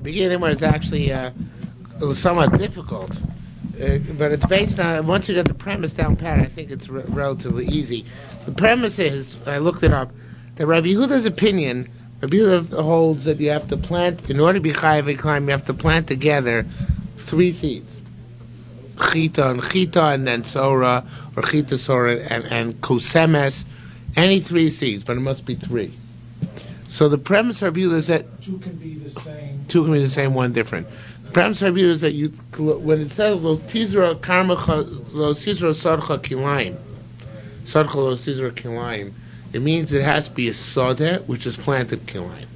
beginning was actually somewhat difficult, but it's based on, once you get the premise down pat, I think it's relatively easy. The premise is, I looked it up, that Rabbi Yehuda's opinion, Rabbi Yehuda holds that you have to plant, in order to be chayav v'klayim, you have to plant together 3 seeds. Chita, and then Sora, or Chita, Sora, and Kosemes, any 3 seeds, but it must be 3. So the premise of Rabbi Yehuda is that 2 can be the same. 2 can be the same, 1 different. The premise of Rabbi Yehuda is that when it says Lo Tizra Karmacha Lo Tizra Sadcha Kilayim, Sadcha Lo Tizra Kilayim, it means it has to be a Sadeh, which is planted Kilayim.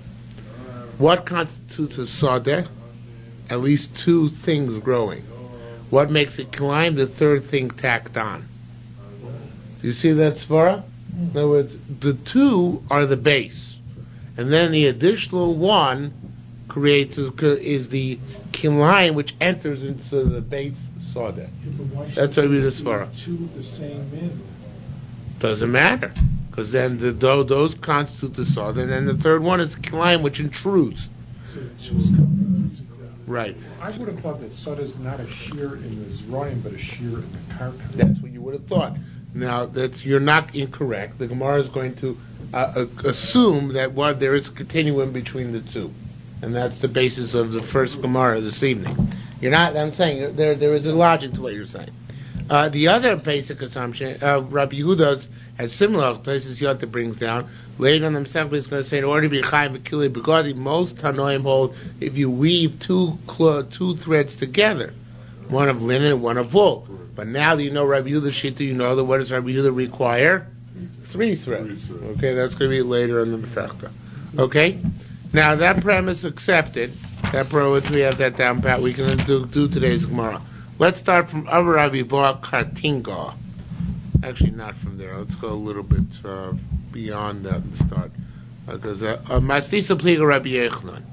What constitutes a Sadeh? At least 2 things growing. What makes it Kilayim? The 3rd thing tacked on. Do you see that svara? In other words, the 2 are the base, and then the additional 1 creates is the kilayim which enters into the base sadeh. That's what we do svara. 2 the same in. Doesn't matter, because then those constitute the sadeh, and then the 3rd one is the kilayim which intrudes. So 2 is coming. Right. I would have thought that Sada is not a shiur in the Zroim, but a shiur in the Karka. That's what you would have thought. Now, you're not incorrect. The Gemara is going to assume that there is a continuum between the 2, and that's the basis of the first Gemara this evening. You're not. I'm saying there is a logic to what you're saying. The other basic assumption, Rabbi Yehuda's has similar places Yota brings down. Later on, the Masechta is going to say in order to be chayav v'kilei begadi, most Tanoim hold if you weave 2 threads together, one of linen and one of wool. But now that you know Rabbi Yehuda's shita, you know that what does Rabbi Yehuda require? 3 threads. Okay, that's going to be later in the Masechta. Okay, now that premise accepted. That premise we have that down pat. We can do today's Gemara. Let's start from Abba Rabbi Bar Kartinga. Actually, not from there. Let's go a little bit beyond that and start. Because Masisa Pliga Rabbi Yochanan.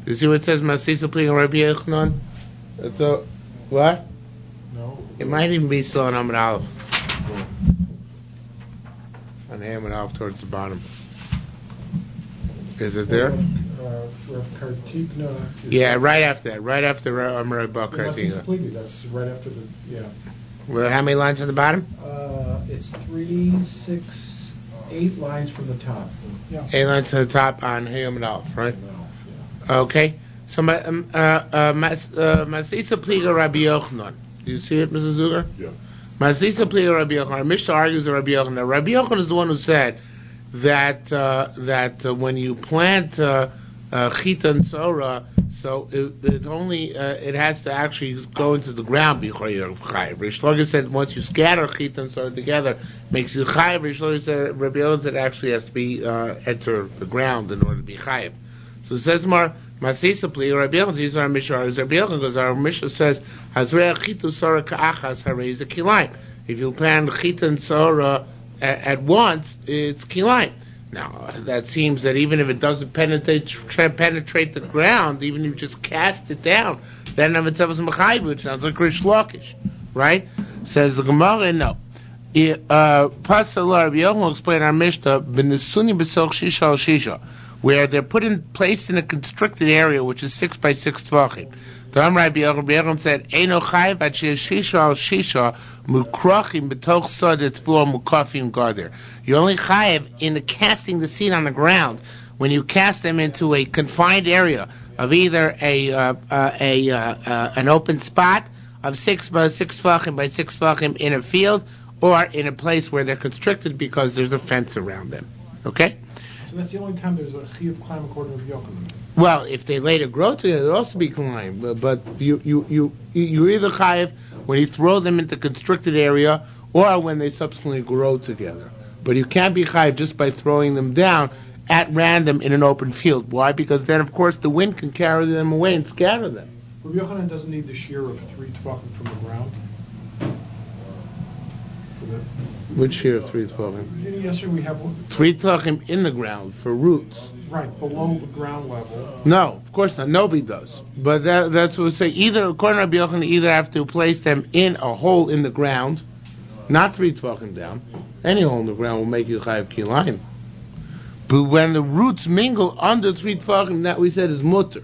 Do you see what it says? Masisa Pliga Rabbi Yochanan? What? No. It might even be still on Amud Aleph. On Amud Aleph towards the bottom. Is it there? Yeah, right after that. Right after Rabbi Bar Kartinga. That's right after the, yeah. Well, how many lines on the bottom? It's 3, 6, 8 lines from the top. Yeah. 8 lines to the top on Amud Aleph, right? Yeah. Okay. So, Masisa Pliga Rabbi Yochanan. Do you see it, Mrs. Zuger? Yeah. Masisa Pliga Rabbi Yochanan. Mishnah argues with Rabbi Yochanan. Rabbi Yochanan is the one who said that when you plant Chita and Sora, so it has to actually go into the ground before you're chayav. Rish Lakish said once you scatter Chita and Sora together, makes you chayav. Rish Lakish said Rabbi Yochanan said it actually has to be enter the ground in order to be chayav. So it says more Masisa Pli Rabbi Yochanan. These are our Mishnah. Rabbi Yochanan because our Mishnah says Hazreya Chita Sora Ka'achas Harei Kilayim. If you plant Chita and Sora at once, it's Kilayim. Now, that seems that even if it doesn't penetrate the ground, even if you just cast it down, then of itself is Mechayiv, which sounds like Rish Lakish, right? Says the Gemara, no. Pasal Rabbi Yochanan will explain our Mishnah, V'nesuni b'soch shisha al shisha, where they're placed in a constricted area, which is 6 by 6 tvachim. The Rabbi Yochanan said, Eino chayiv at shisha al shisha, mukrachim b'toch sadet v'or mukafim gader. You're only chayiv in casting the seed on the ground when you cast them into a confined area of either an open spot of 6 by 6 tvachim by 6 tvachim in a field, or in a place where they're constricted because there's a fence around them. Okay? So that's the only time there's a chiyuv climb according to Yochanan. Well, if they later grow together, they'll also be climb. But you either chayiv when you throw them into constricted area, or when they subsequently grow together. But you can't be chayiv just by throwing them down at random in an open field. Why? Because then, of course, the wind can carry them away and scatter them. Rabbi Yochanan doesn't need the shiur of 3 tvachim from the ground. Which shiur of 3 tvachim? Yesterday we have 3 tvachim in the ground for roots. Right, below the ground level. No, of course not. Nobody does. But that's what we say. Either, according to Rabbi Yochanan, either have to place them in a hole in the ground, not 3 tvachim down. Any hole in the ground will make you chayav kilayim. But when the roots mingle under 3 tvachim, that we said is mutter.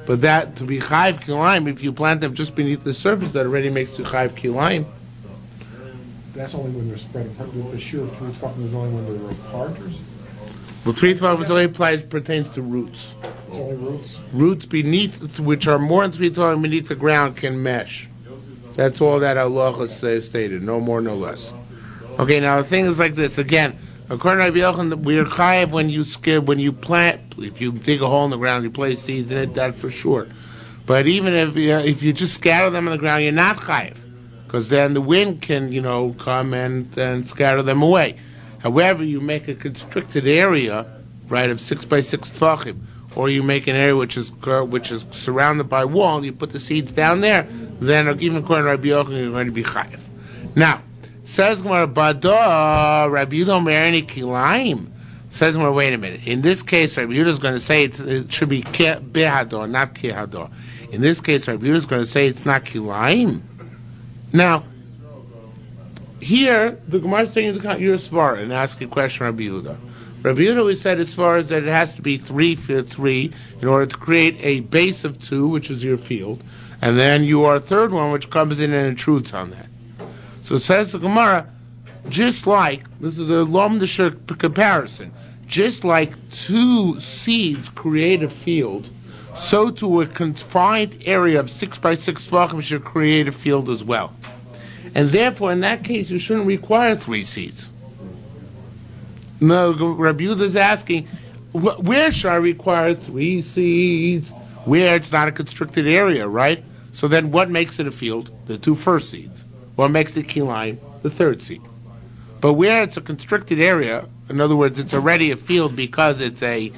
But that, to be Chayiv Kilayim, if you plant them just beneath the surface, that already makes you Chayiv Kilayim. That's only when they're spread apart. The shiur of 3 tefachim is only when they're apart, or Well, 3 tefachim only pertains to roots. it's only roots? Roots beneath, which are more than 3 tefachim beneath the ground, can mesh. That's all that Allah stated, no more, no less. Okay, now the thing is like this. Again, according to Rabbi Yochanan, we are chayiv when you plant. If you dig a hole in the ground, you place seeds in it, that for sure. But even if you just scatter them on the ground, you're not chayiv, because then the wind can come and scatter them away. However, you make a constricted area, right, of 6 by 6 tefachim, or you make an area which is surrounded by wall, you put the seeds down there, then even according to Rabbi Yochanan, you're going to be chayiv. Now, says Gemara, Bada, Rabbi Yehuda Omer Kilayim. Says Gemara, wait a minute. In this case, Rabbi Yehuda is going to say it should be behador, not kehador. In this case, Rabbi Yehuda is going to say it's not Kilayim. Now, here, the Gemara is taking into account your svara and asking a question, Rabbi Yehuda. Rabbi Yehuda, we said as far as that it has to be 3 for 3 in order to create a base of 2, which is your field, and then your third one, which comes in and intrudes on that. So it says the Gemara, just like, this is a lomdisha comparison, just like 2 seeds create a field, so to a confined area of 6 by 6 tefachim should create a field as well. And therefore, in that case, you shouldn't require 3 seeds. No, Rabbi Yehuda is asking, where should I require 3 seeds? Where it's not a constricted area, right? So then what makes it a field? The 2 first seeds. What makes it kilayim? The 3rd seed. But where it's a constricted area, in other words, it's already a field because it's a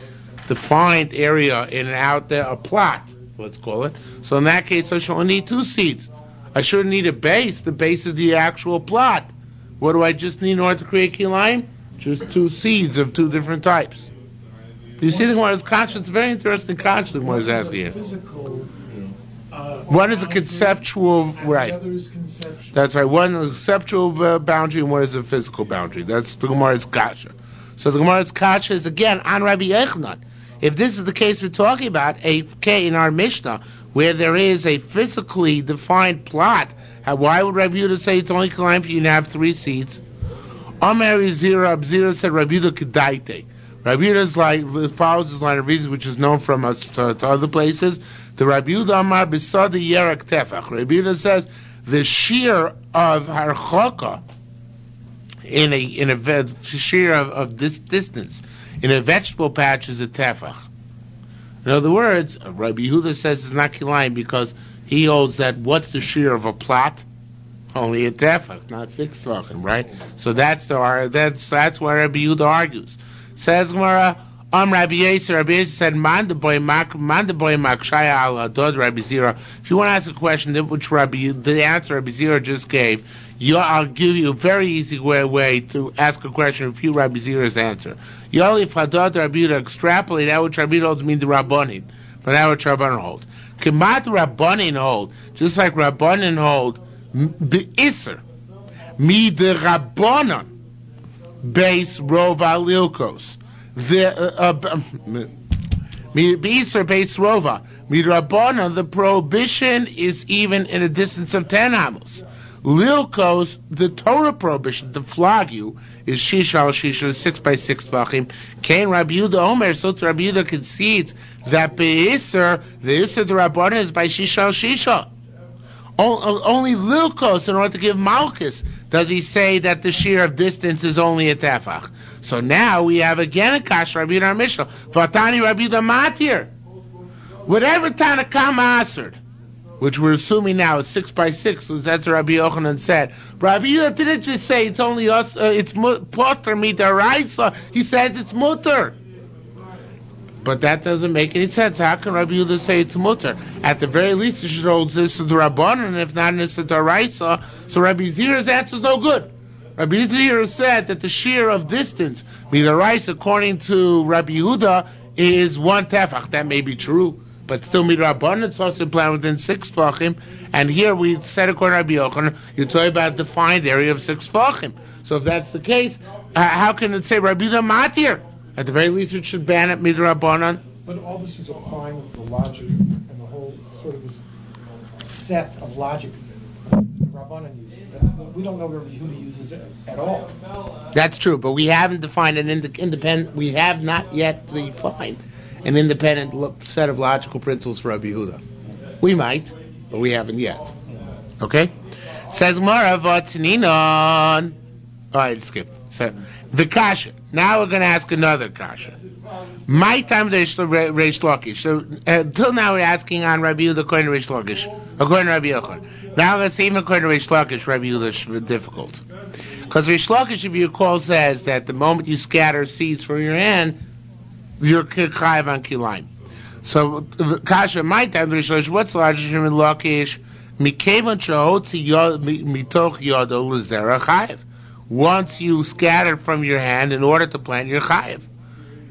defined area in and out there, a plot, let's call it. So in that case, I should only need 2 seeds. I shouldn't need a base. The base is the actual plot. What do I just need in order to create kilayim? Just 2 seeds of 2 different types. You see the Gemara's conscience? It's a very interesting conscience the Gemara is asking here. Physical. One is a conceptual, right? The other is conceptual. That's right. One is a conceptual boundary, and one is a physical boundary. That's the Gemara's kasha. So the Gemara's kasha is again on Rabbi Yochanan. If this is the case we're talking about, in our Mishnah, where there is a physically defined plot, why would Rabbi Yehuda say it's only kilayim for you to have 3 seeds? Amar Zira said Rabbi Yehuda kedaite. Rabbi Yehuda follows his line of reason, which is known from us to other places. The Rabbi Yehuda Amar Besada Yerak Tefach. Rabbi Yehuda says the shiur of harchaka in a shiur of this distance in a vegetable patch is a tefach. In other words, Rabbi Yehuda says it's not kilayim because he holds that what's the shiur of a plot? Only a tefach, not 6 tefachim, right? So that's why Rabbi Yehuda argues. Says Gemara, Rabbi Yisrael said, Man the boy mak shaya al adod Rabbi Zira. If you want to ask a question, which the answer Rabbi Zira just gave, I'll give you a very easy way to ask a question. Refute Rabbi Zira's answer. Yoli if hadod Rabbi Yehuda extrapolate that which Rabbi Yehuda holds mean the Rabbanin, but that which Rabbanin hold. Kemat Rabbanin hold, just like Rabbanin hold, be'isr, mi de Rabbanon, base rova lilkos. Be'isr base rova. Mi Rabbanon, the prohibition is even in a distance of 10 amos. Lilkos, the Torah prohibition to flog you, is shisha al shisha, 6 by 6 tefachim. Kain Rabbi Yehuda Omer, so Rabbi Yehuda concedes that be'isr, the isr the Rabbanon is by shisha al shisha. Only Lilkos, in order to give Malchus, does he say that the shiur of distance is only a tefach. So now we have again a kash Rabbi Yehuda Mishnah. Vatani Rabbi Yehuda Matir. Whatever Tanakama answered, which we're assuming now is 6 by 6, that's what Rabbi Yochanan said. Rabbi Yehuda didn't just say it's only us, it's potter midaraisa. He says it's mutter. But that doesn't make any sense. How can Rabbi Yehuda say it's mutter? At the very least, you should hold this to the Rabbanan, and if not, it's the Daraisa. So Rabbi Zira's answer is no good. Rabbi Zira said that the shiur of distance, midaraisa, according to Rabbi Yehuda, is 1 tefach. That may be true, but still midrabanan, it's also planned within 6 tefachim. And here we said according to Rabbi Yochanan, you're talking about a defined area of 6 tefachim. So if that's the case, how can it say Rabbi Yehuda Matir? At the very least, it should ban it midrabanan. But all this is applying the logic and the sort of this set of logic the Rabbanan use. We don't know where Yehuda uses it at all. That's true, but we haven't defined an independent. We have not yet defined an independent set of logical principles for Rabbi Yehuda. We might, but we haven't yet. Okay? Says Mara Vatninon. All right, skip. So the kasha. Now we're going to ask another kasha. My time Reish Lakish. So until now we're asking on Rabbi Yehuda according to Reish Lakish, according to Rabbi Yochanan. Now let's see even according to Reish Lakish, Rabbi Yehuda is difficult. Because Reish Lakish, if you recall, says that the moment you scatter seeds from your hand, you're chayav on kilayim. So kasha, my time Reish Lakish. What's larger than Lakish? Mikevan shahotzi mitoch yodo lezera chayav. Once you scatter from your hand in order to plant your chayav.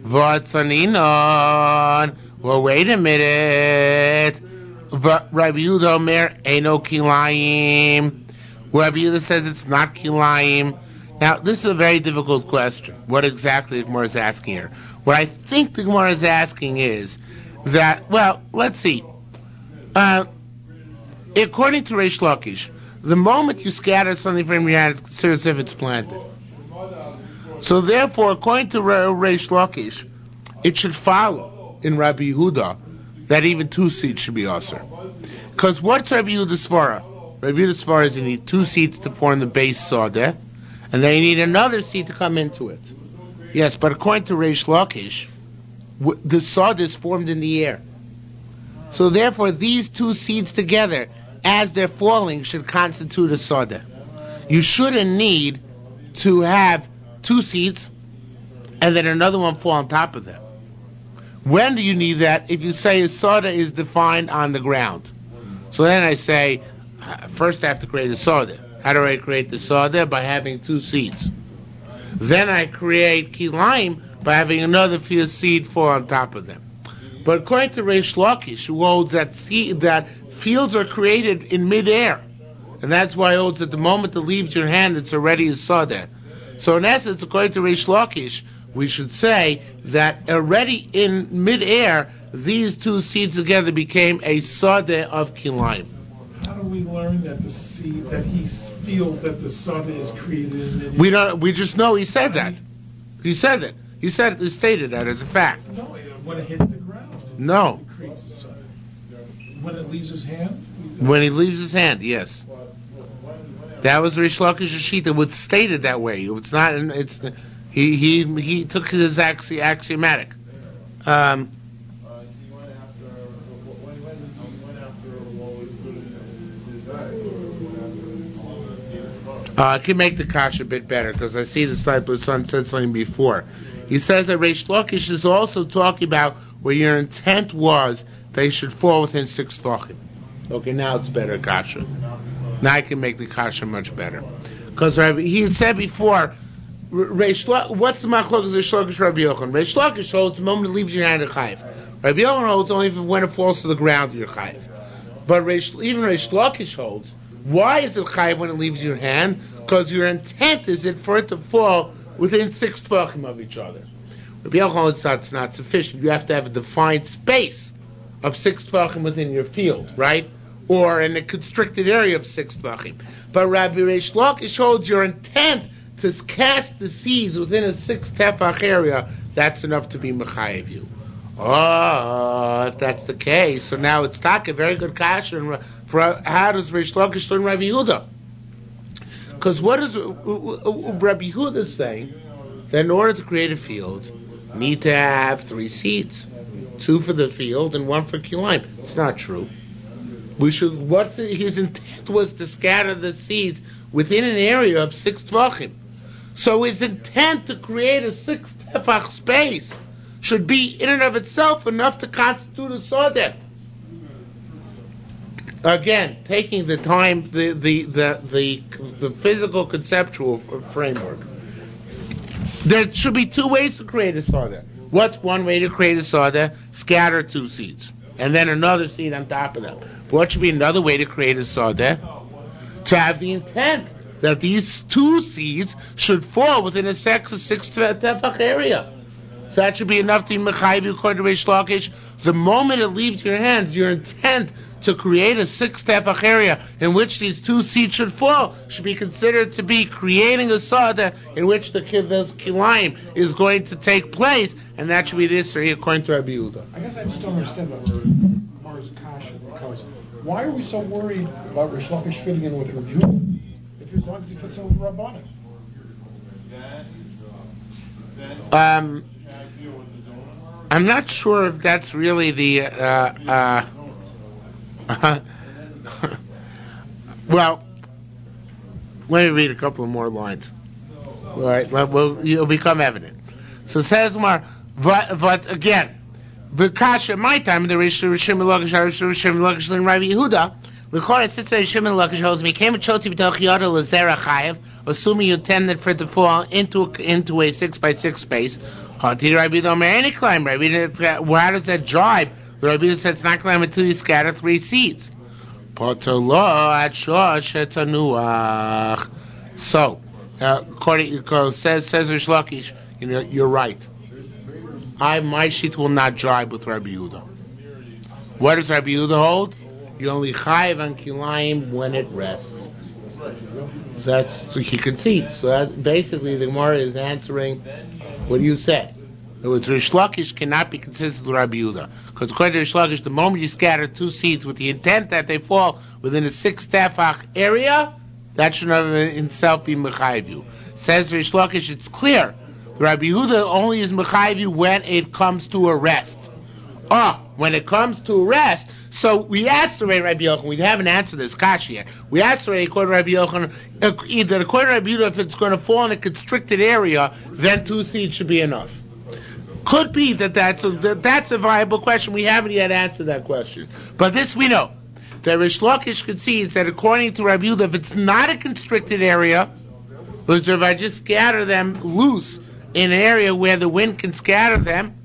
V'atzaninon. Well, wait a minute. Rabbi Yehuda Omer Eino Kilayim. Rabbi Yehuda says it's not Kilayim. Now, this is a very difficult question. What exactly the Gemara is asking here? What I think the Gemara is asking is that, well, let's see. According to Reish Lakish, the moment you scatter something from your hand, it's considered as if it's planted. So therefore, according to Reish Lakish, it should follow in Rabbi Yehuda that even 2 seeds should be asur. Because what's Rabbi Yehuda's svara? Rabbi Yehuda's svara is you need 2 seeds to form the base sadeh, and then you need another seed to come into it. Yes, but according to Reish Lakish, the sadeh is formed in the air. So therefore, these 2 seeds together, as they're falling, should constitute a sadeh. You shouldn't need to have 2 seeds and then another one fall on top of them. When do you need that? If you say a sadeh is defined on the ground. So then I say, first I have to create a sadeh. How do I create the sadeh? By having 2 seeds. Then I create kilayim by having another seed fall on top of them. But according to Reish Lakish, who holds that fields are created in midair, and that's why he holds that the moment it leaves your hand, it's already a sadeh. So in essence, according to Reish Lakish, we should say that already in midair, these 2 seeds together became a sadeh of kilayim. How do we learn that the seed that he feels that the sadeh is created in midair? We just know he said that. He said it. He stated that as a fact. No, when it hits the ground. No. It creates a sadeh. When it leaves his hand? When he leaves his hand, yes. That was Reish Lakish's shita. It was stated that way. It's not. It's he took it as axiomatic. I can make the kasha a bit better because I see the slide, but son said something before. He says that Reish Lakish is also talking about where your intent was they should fall within 6 tvachim. Okay, now it's better kasha. Now I can make the kasha much better. Because he had said before, what's the machlokas Reish Lakish Rabbi Yochanan? Reish Lakish holds the moment it leaves your hand, you're chayiv. Rabbi Yochanan holds only when it falls to the ground, you're chayiv. But even Reish Lakish holds, why is it chayiv when it leaves your hand? Because your intent is for it to fall within 6 tvachim of each other. Rabbi Yochanan holds that's not sufficient. You have to have a defined space of 6 tvachim within your field, right? Or in a constricted area of 6 tvachim. But Rabbi Reish Lakish holds your intent to cast the seeds within a 6 tefach area, that's enough to be mechayev you. Oh, if that's the case, so now it's a very good kasha for how does Reish Lakish learn Rabbi Yehuda? Because what is Rabbi Yehuda saying? That in order to create a field, you need to have 3 seeds. 2 for the field and 1 for kilayim. It's not true. His intent was to scatter the seeds within an area of 6 tvachim. So his intent to create a 6 tefach space should be in and of itself enough to constitute a sadeh. Again, taking the time, the physical conceptual framework. There should be 2 ways to create a sadeh. What's one way to create a sadeh? Scatter 2 seeds, and then another seed on top of them. But what should be another way to create a sadeh? To have the intent that these 2 seeds should fall within a 6 tefach area. So that should be enough to be mechayiv according to Reish Lakish. The moment it leaves your hands, your intent to create a 6 tefach area in which these 2 seeds should fall should be considered to be creating a sada in which the kilayim is going to take place, and that should be the history according to Rabbi Yehuda. I guess I just don't understand that Mars kasha, because why are we so worried about Reish Lakish fitting in with Rabbi Yehuda if as long as he fits in with Rabbanan? I'm not sure if that's really the well, let me read a couple of more lines. All right, it'll become evident. So says Mar, but again, V'kasha, my time, the Yerushalmi Kilayim Rabbi Yehuda, l'chor it sits there, Yerushalmi Kilayim holds me, came a chotzi b'toch yoda l'zera chayev, assuming you intended for it to fall into a 6x6 space. Hati Rabbi Yehuda Omer any climb, Rabbi Yehuda, how does that jibe? Rabbi Yehuda said it's not climb until you scatter 3 seeds. Potolo at shosh etanuach. So, according says Reish Lakish, you're right. My sheet will not jibe with Rabbi Yehuda. What does Rabbi Yehuda hold? You only chayiv on kilayim when it rests. So he concedes. So that, basically, the Gemara is answering what you said. In other words, Reish Lakish cannot be consistent with Rabbi Yehuda, because according to Reish Lakish, the moment you scatter 2 seeds with the intent that they fall within a 6 tefach area, that should not in itself be mechayiv you. Says Reish Lakish, it's clear. Rabbi Yehuda only is mechayiv you when it comes to a rest. When it comes to a rest, so we asked already Rabbi Yochanan, we haven't answered this kasha yet. We asked already according to Rabbi Yochanan, either according to Rabbi Yehuda, if it's going to fall in a constricted area, then 2 seeds should be enough. Could be that's a viable question. We haven't yet answered that question. But this we know. That Reish Lakish concedes that according to Rabbi Yehuda, if it's not a constricted area, which if I just scatter them loose in an area where the wind can scatter them,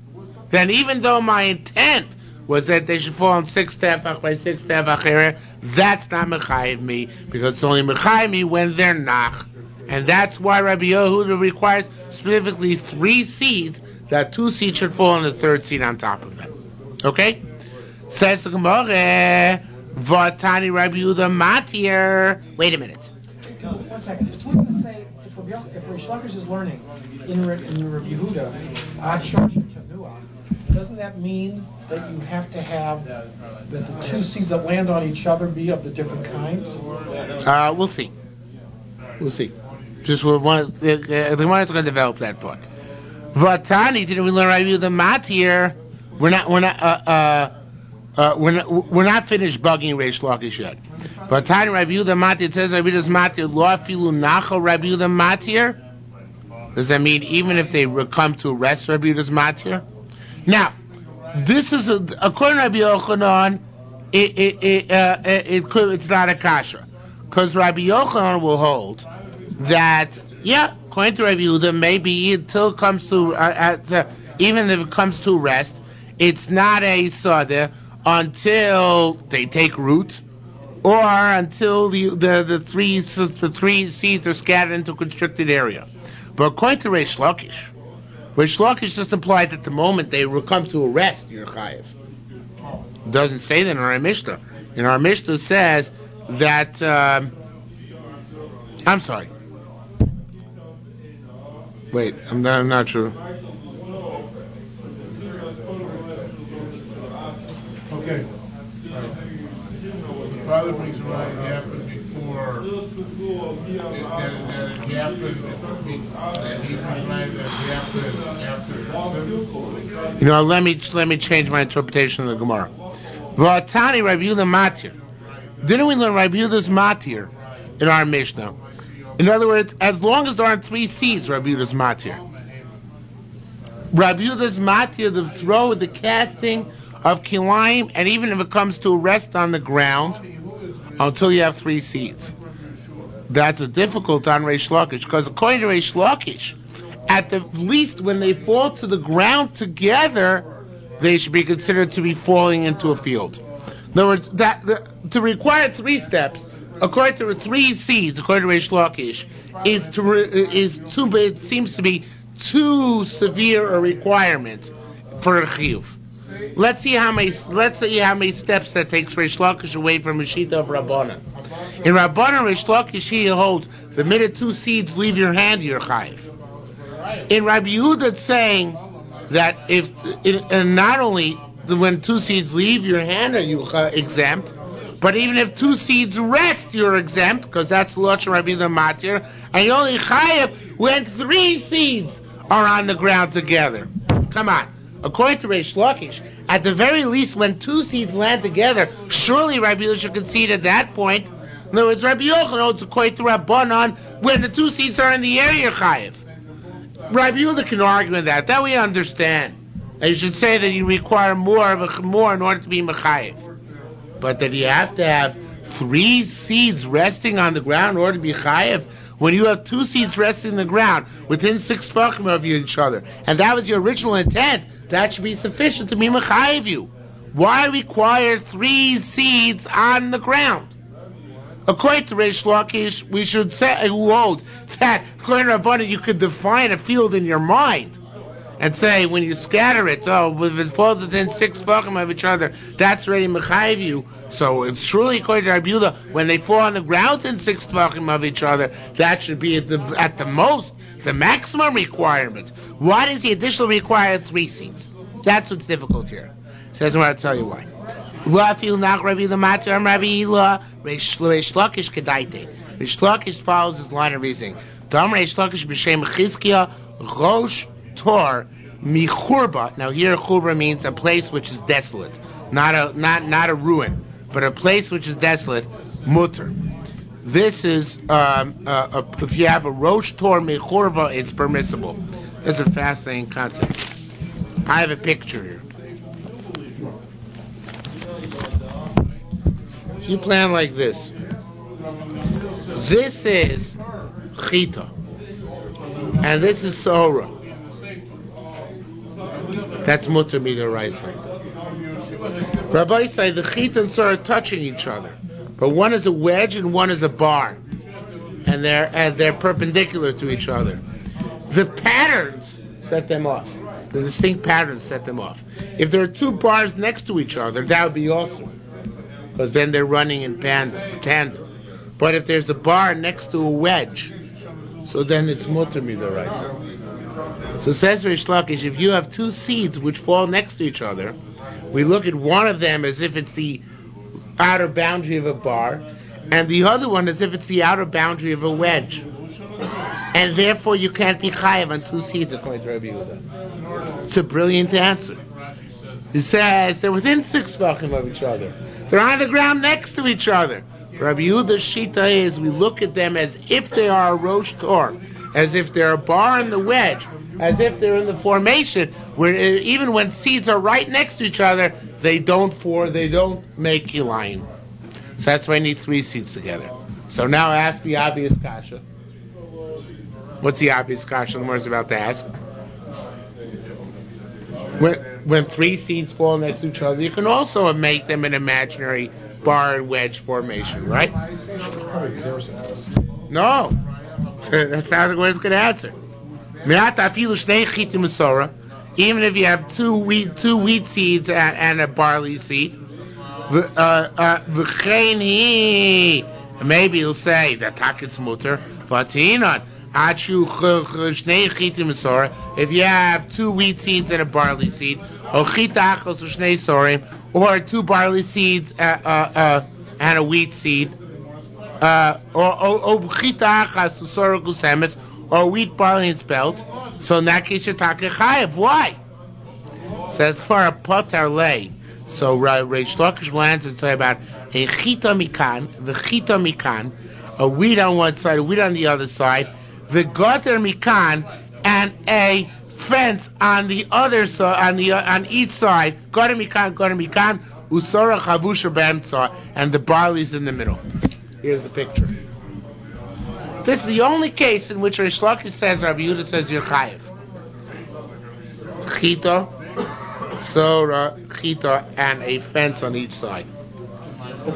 then even though my intent was that they should fall in 6 tefach by 6 tefach area, that's not mechayiv me, because it's only mechayiv me when they're nach. And that's why Rabbi Yehuda requires specifically 3 seeds, that 2 seeds should fall on the 3rd seed on top of them. Okay? Says the Gemara, Vatani Rabbi Yehuda Matir. Wait a minute. 1 second. Just going to say, if Reish Lakish is learning in Rabbi Yehuda, Ad Shosh Tanua, doesn't that mean that you have to have that the 2 seeds that land on each other be of the different kinds? We'll see. Just the one is going to develop that thought. Vatani, didn't we learn Rabbi Yehuda Matir? We're not finished bugging Reish Lakish yet. Vatani Rabbi Yehuda Matir, it says Rabbi Yehuda's Matir lo afilu nacho Rabbi Yehuda Matir. Does that mean even if they come to rest Rabbi Yehuda's Matir? Now, this is according to Rabbi Yochanan, it's not a kasha, because Rabbi Yochanan will hold that according to Rabbi Yehuda, maybe until it comes to even if it comes to rest, it's not a sada until they take root, or until the 3 seeds are scattered into a constricted area. But according to Reish Lakish just implied that the moment they will come to a rest, you're chayiv. It doesn't say that in our Mishnah. In our Mishnah says that. I'm sorry. Wait, I'm not sure. Okay. Father brings around it happened before. That it happened. That he provided that happened after. Let me change my interpretation of the Gemara. V'atani Rabbi Yehuda Matir. Didn't we learn Rabbi Yehuda's Matir in our Mishnah? In other words, as long as there aren't 3 seeds, Rabbi Yehuda's Matir. Rabbi Yehuda's Matir, the throw, the casting of kilayim, and even if it comes to rest on the ground, until you have 3 seeds. That's a difficult on Reish Lakish, because according to Reish Lakish, at the least when they fall to the ground together, they should be considered to be falling into a field. In other words, to require 3 steps, according to 3 seeds, according to Reish Lakish, it seems to be too severe a requirement for a chiyuv. Let's see how many steps that takes Reish Lakish away from the shita of Rabbanan. In Rabbanan, Reish Lakish he holds the minute 2 seeds leave your hand, you're chayiv. In Rabbi Yehuda, it's saying that and not only when 2 seeds leave your hand are you exempt, but even if 2 seeds rest, you're exempt, because that's Lashon Rabbi Yehuda Matir, and you're only chayiv when 3 seeds are on the ground together. Come on. According to Reish Lakish, at the very least, when 2 seeds land together, surely Rabbi Yehuda should concede at that point. In other words, Rabbi Yochanan holds according to Rabbanan, when the 2 seeds are in the air, you're chayiv. Rabbi Yehuda can argue with that. That we understand. And you should say that you require more in order to be mechayiv. But that you have to have 3 seeds resting on the ground in order to be chayiv. When you have 2 seeds resting on the ground within 6 tefachim of each other, and that was your original intent, that should be sufficient to be mechayiv you. Why require 3 seeds on the ground? According to Reish Lakish, we should say who holds that according to Rabbanan you could define a field in your mind and say when you scatter it, if it falls within 6 tefachim of each other, that's already mechayiv you. So it's surely according to Rabbi Yehuda, when they fall on the ground in 6 tefachim of each other, that should be at the most the maximum requirement. Why does the additional require 3 seeds? That's what's difficult here. Says I'm going to tell you why. Reish Lakish follows his line of reasoning. Reish Lakish b'shem Chizkiah Rosh Tor Michurba. Now here Churba means a place which is desolate, not a ruin, but a place which is desolate. Mutter. This is if you have a Rosh Tor Michurba, it's permissible. This is a fascinating concept. I have a picture here. You plan like this. This is chita, and this is sora. That's mutter midaraisa. Rabbi say the chita and sora are touching each other, but one is a wedge and one is a bar, and they're perpendicular to each other. The patterns set them off. The distinct patterns set them off. If there are 2 bars next to each other, that would be awesome, because then they're running in tandem. But if there's a bar next to a wedge, so then it's mutter midaraisa. So says Reish Lakish, if you have 2 seeds which fall next to each other, we look at one of them as if it's the outer boundary of a bar, and the other one as if it's the outer boundary of a wedge. And therefore you can't be chayiv on 2 seeds according to Rabbi Yehuda. It's a brilliant answer. He says they're within 6 tefachim of each other. They're on the ground next to each other. Rabbi Yehuda's shita is we look at them as if they are a rosh tor, as if they're a bar and the wedge, as if they're in the formation where even when seeds are right next to each other, they don't make kilayim. So that's why I need 3 seeds together. So now I ask the obvious kasha. What's the obvious kasha the Gemara's about to ask? When 3 seeds fall next to each other, you can also make them an imaginary bar and wedge formation, right? No. That's how the Gemara's going to answer. Even if you have 2 wheat seeds and a barley seed, maybe you'll say that takit's mutter, but if you have 2 wheat seeds and a barley seed, or 2 barley seeds and a wheat seed, or wheat, barley, and spelt, so in that case you're talking chayiv. Why? Says for a potar lay. So Reish Lakish will answer to tell you about a chita mikan, the chita mikan, a wheat on one side, a wheat on the other side, the goter mikan, and a fence on the other side, on each side, goter mikan, usora chavusha b'emtza, and the barley's in the middle. Here's the picture. This is the only case in which Reish Lakish says, Rabbi Yehuda says you're chayiv. Chita, sora, chita, and a fence on each side. A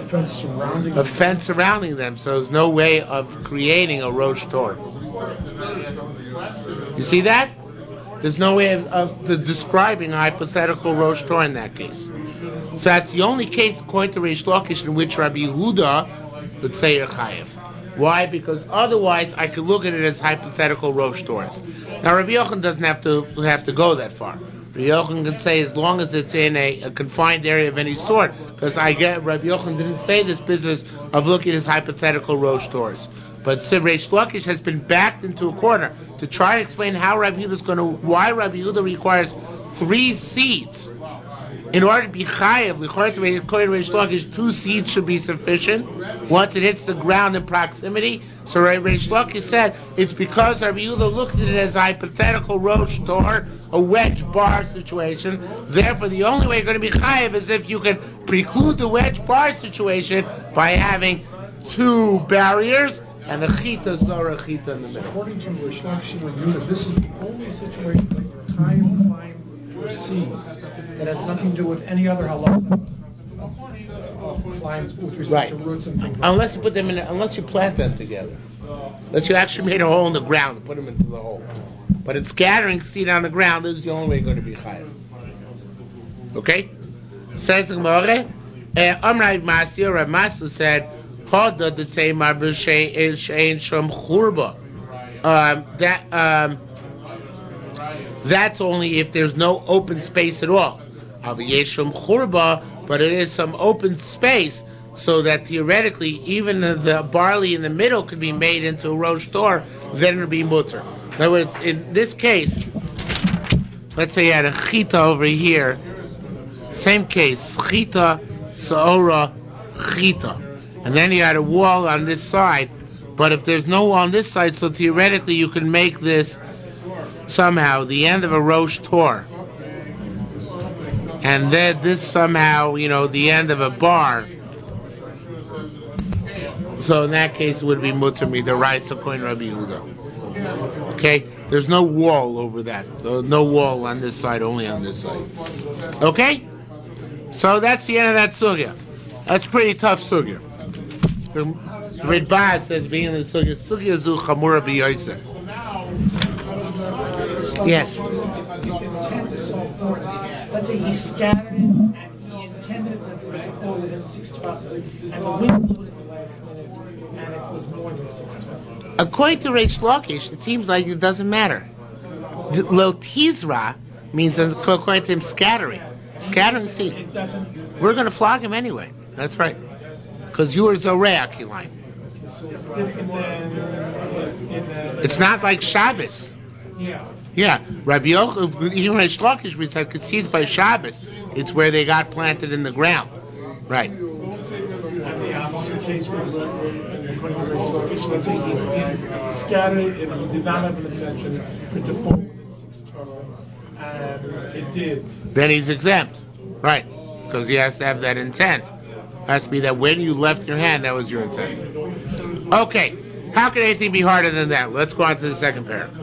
fence surrounding them, so there's no way of creating a rosh tor. You see that? There's no way of describing a hypothetical Rosh Tor in that case. So that's the only case, according to Reish Lakish, in which Rabbi Yehuda would say you're chayev. Why? Because otherwise I could look at it as hypothetical Rosh Tors. Now Rabbi Yochanan doesn't have to go that far. Rabbi Yochanan can say as long as it's in a confined area of any sort, because I get Rabbi Yochanan didn't say this business of looking at his hypothetical Rosh Tors. But Reish Lakish has been backed into a corner to try to explain how Rabbi Yehuda is going to, why Rabbi Yehuda requires 3 seeds. In order to be chayev, according to Reish Lakish, 2 seeds should be sufficient once it hits the ground in proximity. So Reish Lakish said it's because Rabbi Yehuda looks at it as a hypothetical Rosh Tor, a wedge bar situation. Therefore, the only way you're going to be chayev is if you can preclude the wedge bar situation by having 2 barriers and a chita zora chita in the middle. According to Reish Lakish and Rabbi Yehuda, this is the only situation that you're chayev climb for seeds that has nothing to do with any other halacha. Climbs with respect to roots and things like that. Unless you put them in, unless you plant them together. Unless you actually made a hole in the ground and put them into the hole. But in scattering seed on the ground, this is the only way you're going to be chayav. Okay? Says the Gemara, Amrai Masir, Rav Masir said, Hoda the Tamar b'shein shom churba. That's only if there's no open space at all. Aviyeshum churba, but it is some open space, so that theoretically even the barley in the middle could be made into a Rosh Tor, then it would be mutter. In other words, in this case, let's say you had a chita over here, same case, chita, saora, chita, and then you had a wall on this side, but if there's no wall on this side, so theoretically you can make this somehow the end of a Rosh Tor, and then this somehow, the end of a bar. So in that case, it would be mutter midaraisa according to Rabbi Yehuda. Okay, there's no wall over that. No wall on this side, only on this side. Okay, so that's the end of that sugya. That's pretty tough sugya. The Ritbaz says, being in the sugya zu chamura b'yoyser. Yes. The intent is so important. Let's say he scattered it and he intended it to fall within 612, and the wind blew it at the last minute, and it was more than 612. According to Reish Lakish, it seems like it doesn't matter. Lo tizra means, according to him, scattering seed. It doesn't. We're going to flog him anyway. That's right. Because you were Zorei Kilayim. So it's different than It's not like Shabbos. Yeah. Yeah, Rabbi Yochanan, even Reish Lakish, we said seeds by Shabbos. It's where they got planted in the ground. Right. And the opposite case where, according to Reish Lakish, let's say he scattered it and he did not have an intention for it to fall within 612, and it did. Then he's exempt. Right. Because he has to have that intent. It has to be that when you left your hand, that was your intent. Okay. How can anything be harder than that? Let's go on to the second paragraph.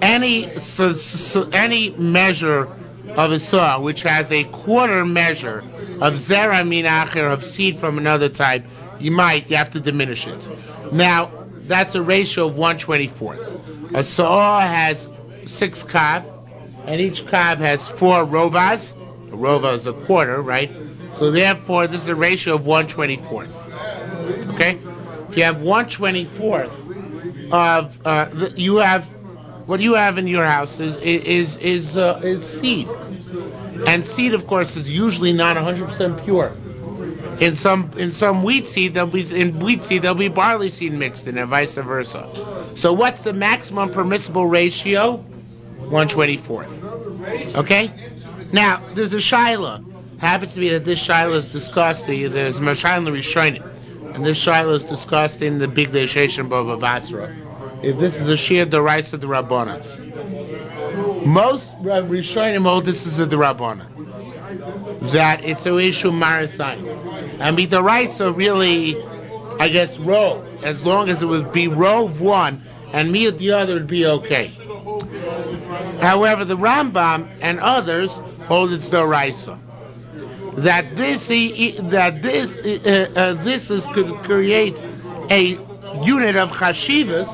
Any measure of a saw which has a quarter measure of zera min acher, of seed from another type, you have to diminish it. Now, that's a ratio of 1/24. A saw has 6 kab, and each kab has 4 rovas. A rova is a quarter, right? So therefore, this is a ratio of 1/24. Okay? If you have 1/24 of you have what you have in your house is seed, and seed, of course, is usually not 100% pure. In some wheat seed there'll be barley seed mixed in, and vice versa. So what's the maximum permissible ratio? 1/24. Okay. Now there's a shaila. Happens to be that this shaila is discussed. There's a shaila rishonim. And this shaila is discussed in the Big Day Sheshem Bava Basra. If this is a shiur d'oraisa d'Rabbana, most Rishonim hold this is a d'Rabbana, that it's an issue marasayin. And d'oraisa really, I guess, rove, as long as it would be rove one and meat the other, would be okay. However, the Rambam and others hold it's d'oraisa. That this could create a unit of chashivas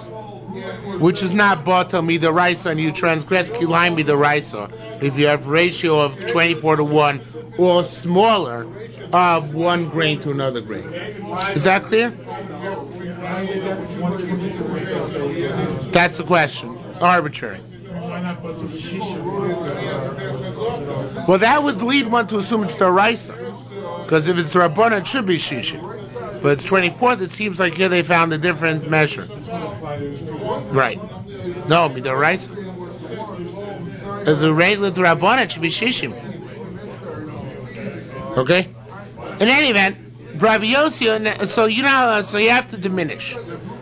which is not bottom midoraisa, and you transgress kilayim midoraisa if you have ratio of 24-1 or smaller of one grain to another grain. Is that clear? That's the question. Arbitrary. Well, that would lead one to assume it's the Raisa, because if it's the Rabbana, it should be Shishi. But it's 24th, it seems like here they found a different measure. Right. No, the Raisa. As a regular Rabbana, it should be Shishim. Okay? In any event, Rabbi Yossi, so you know, so you have to diminish.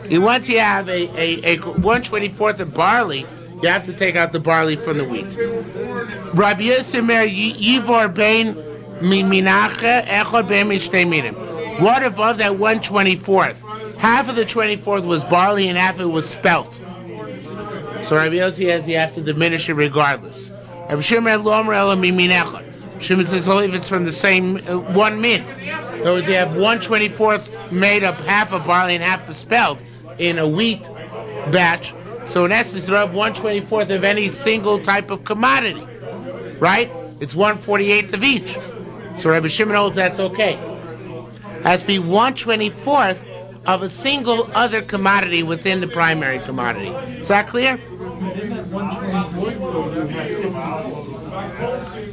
Once you have a 1/24th of barley, you have to take out the barley from the wheat. Rabbi Yossi mer yivor bein minacha echad bein mishtei minim. What above that 1/24th? Half of the 24th was barley and half of it was spelt. So Rabbi Yossi says you have to diminish it regardless. Rabbi Shimon lomer ela miminechad. Shimon says only if it's from the same one min. In other words, you have 1/24th made up half of barley and half of spelt in a wheat batch. So in essence, you have 1/24th of any single type of commodity, right? It's 1/48th of each. So Rabbi Shimon holds that's okay. Has to be 1/24th of a single other commodity within the primary commodity. Is that clear?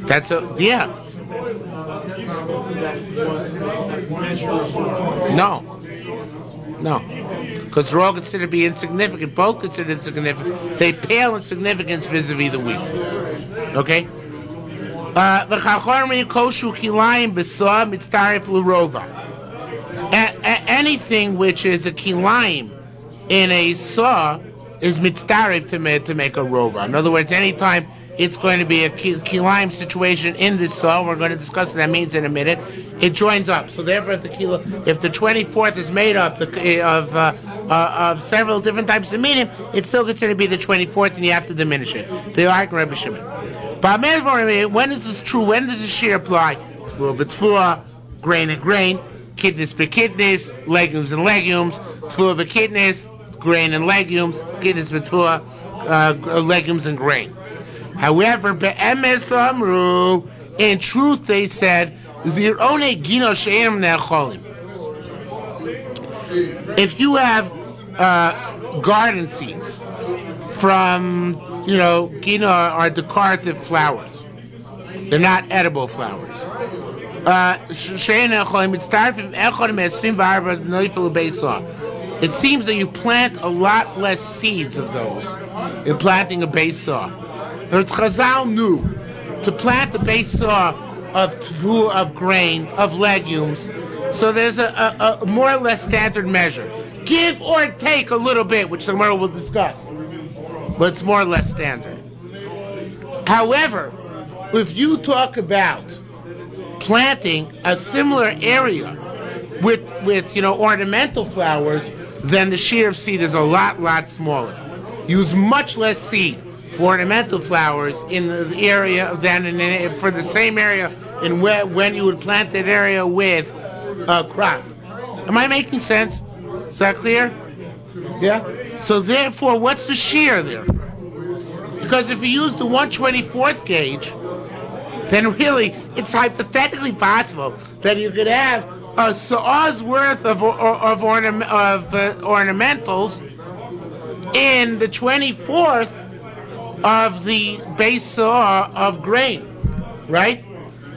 That's yeah. No. Because they're all considered to be insignificant. Both considered insignificant. They pale in significance vis-a-vis the wheat. Okay? Anything which is a kilayim in a saw is mitzdarif to make a rova. In other words, anytime it's going to be a kilayim situation in this saw, we're going to discuss what that means in a minute, it joins up. So therefore, if the 24th is made up of several different types of meaning, it's still considered to be the 24th, and you have to diminish it. They are Rabbi Shimon. But when is this true? When does the shiur apply? Tefua, grain and grain, kidneys for kidneys, legumes and legumes, tefua for kidneys, grain and legumes, kidneys for tefua, legumes and grain. However, be'emes amru, in truth they said, zirone gino she'em ne'acholim. If you have garden seeds from, gino are decorative flowers, they're not edible flowers. It seems that you plant a lot less seeds of those in planting a base saw. Chazal knew to plant the base saw of tvu, of grain, of legumes, so there's a more or less standard measure. Give or take a little bit, which the Gemara will discuss, but it's more or less standard. However, if you talk about planting a similar area with ornamental flowers, then the shiur of seed is a lot smaller. Use much less seed for ornamental flowers in the area than for the same area when you would plant that area with a crop. Am I making sense? Is that clear? Yeah? So therefore, what's the shiur there? Because if you use the 1/24th gauge, then really it's hypothetically possible that you could have a saw's worth of ornamentals in the 24th of the base saw of grain, right?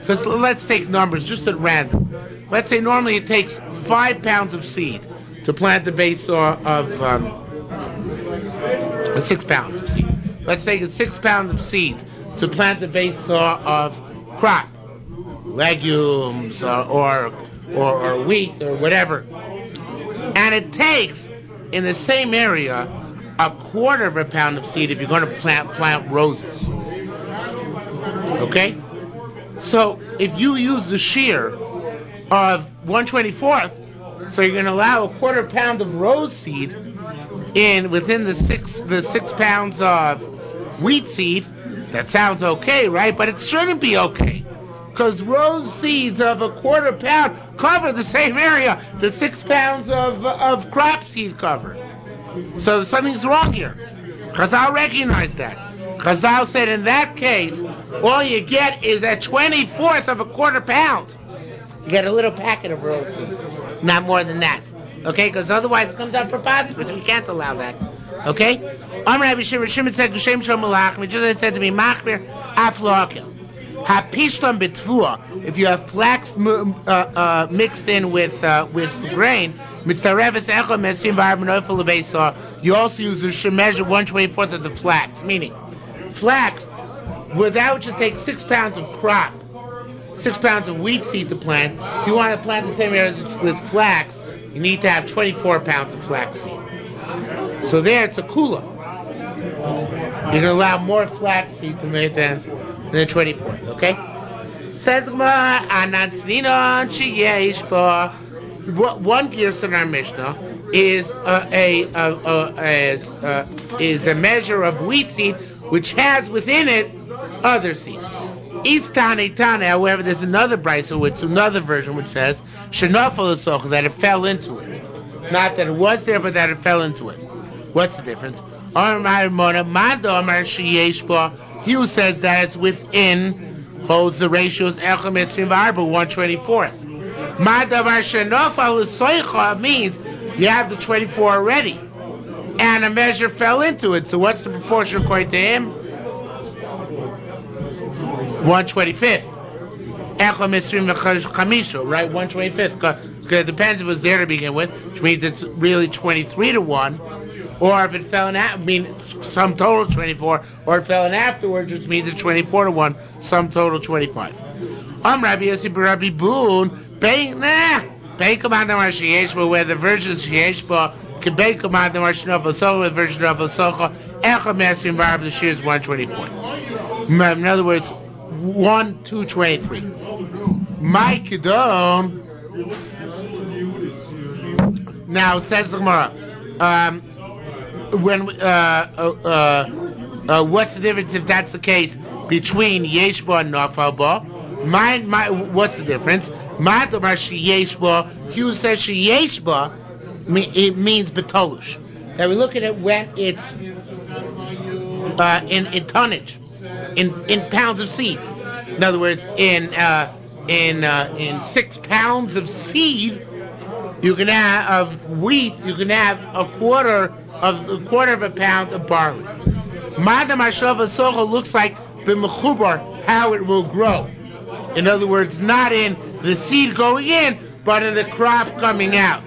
Because let's take numbers just at random. Let's say normally it takes 5 pounds of seed to plant the base saw of 6 pounds of seed. Let's take 6 pounds of seed to plant the base saw of crop, legumes or wheat or whatever, and it takes in the same area 1/4 pound of seed if you're going to plant roses. Okay, so if you use the shiur of 1/24th, so you're going to allow 1/4 pound of rose seed within the 6 pounds of wheat seed. That sounds okay, right? But it shouldn't be okay, because rose seeds of 1/4 pound cover the same area the 6 pounds of crop seed cover. So something's wrong here. Chazal recognized that. Chazal said in that case, all you get is a 24th of a quarter pound. You get a little packet of roast seed, not more than that. Okay, because otherwise it comes out preposterous. We can't allow that. Okay? Rabbi Shimon said, "Gshem shel malach." Which I said to me, "Machmir afloakel." Hapishlam betvua. If you have flax mixed in with grain, mitzareves echad mesim v'arba noifel lebeisa. You also use the measure 1/24 of the flax, meaning flax. Without which it takes 6 pounds of crop, 6 pounds of wheat seed to plant. If you want to plant the same area with flax, you need to have 24 pounds of flax seed. So there, it's a kula. You can allow more flax seed to make than 24. Okay. Says the Gemara, "Anatzninon sheyesh bo." One girsa in our Mishnah is a measure of wheat seed which has within it other seed. Tana, however, there's another brisa, which another version which says shenafal l'soch, that it fell into it. Not that it was there, but that it fell into it. What's the difference? He who says that it's within holds the ratios echad mesim v'arba 1/24. Madavar shenafal l'soicha means you have the 24 already, and a measure fell into it. So what's the proportion according to him? 1/25. Echad mesim v'chamisha, right? 1/25. Because it depends if it was there to begin with, which means it's really 23-1. Or if it fell in, sum total 24, or it fell in afterwards, which means it's 24-1, sum total 25. Rabbi Yossi Rabbi Boon, Bein command Amar Sheyeshba, where the version is Sheyeshba, can Bein command Amar Shenofa, so with version of Asocha, Echad Mesim V'arba, the shiur is 1/24. In other words, 1/223. My Kedom. Now says the Gemara. What's the difference if that's the case between Yeshba and Nafalba? What's the difference? He who says Yeshba, it means betolush. Now we look at it when it's in tonnage, in pounds of seed. In other words, in 6 pounds of seed, you can have of wheat. You can have a quarter of a pound of barley. Madam Ashava Socha looks like b'mechubar, how it will grow. In other words, not in the seed going in, but in the crop coming out.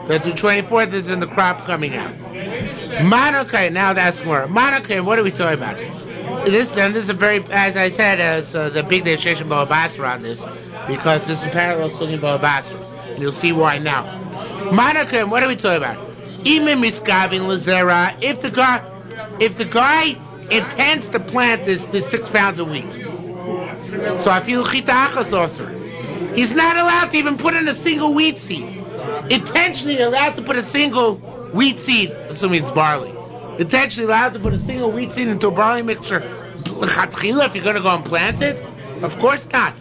That's the 24th is in the crop coming out. Manokai, now that's more. Manokai, what are we talking about? This is a very, as I said, the big demonstration Baba Basra on this, because this is parallel to Baba Basra. And you'll see why now. Manokai, what are we talking about? If the guy intends to plant this 6 pounds of wheat, so I feel he's not allowed to even put in a single wheat seed. Intentionally allowed to put a single wheat seed, assuming it's barley. Intentionally allowed to put a single wheat seed into a barley mixture. If you're going to go and plant it, of course not.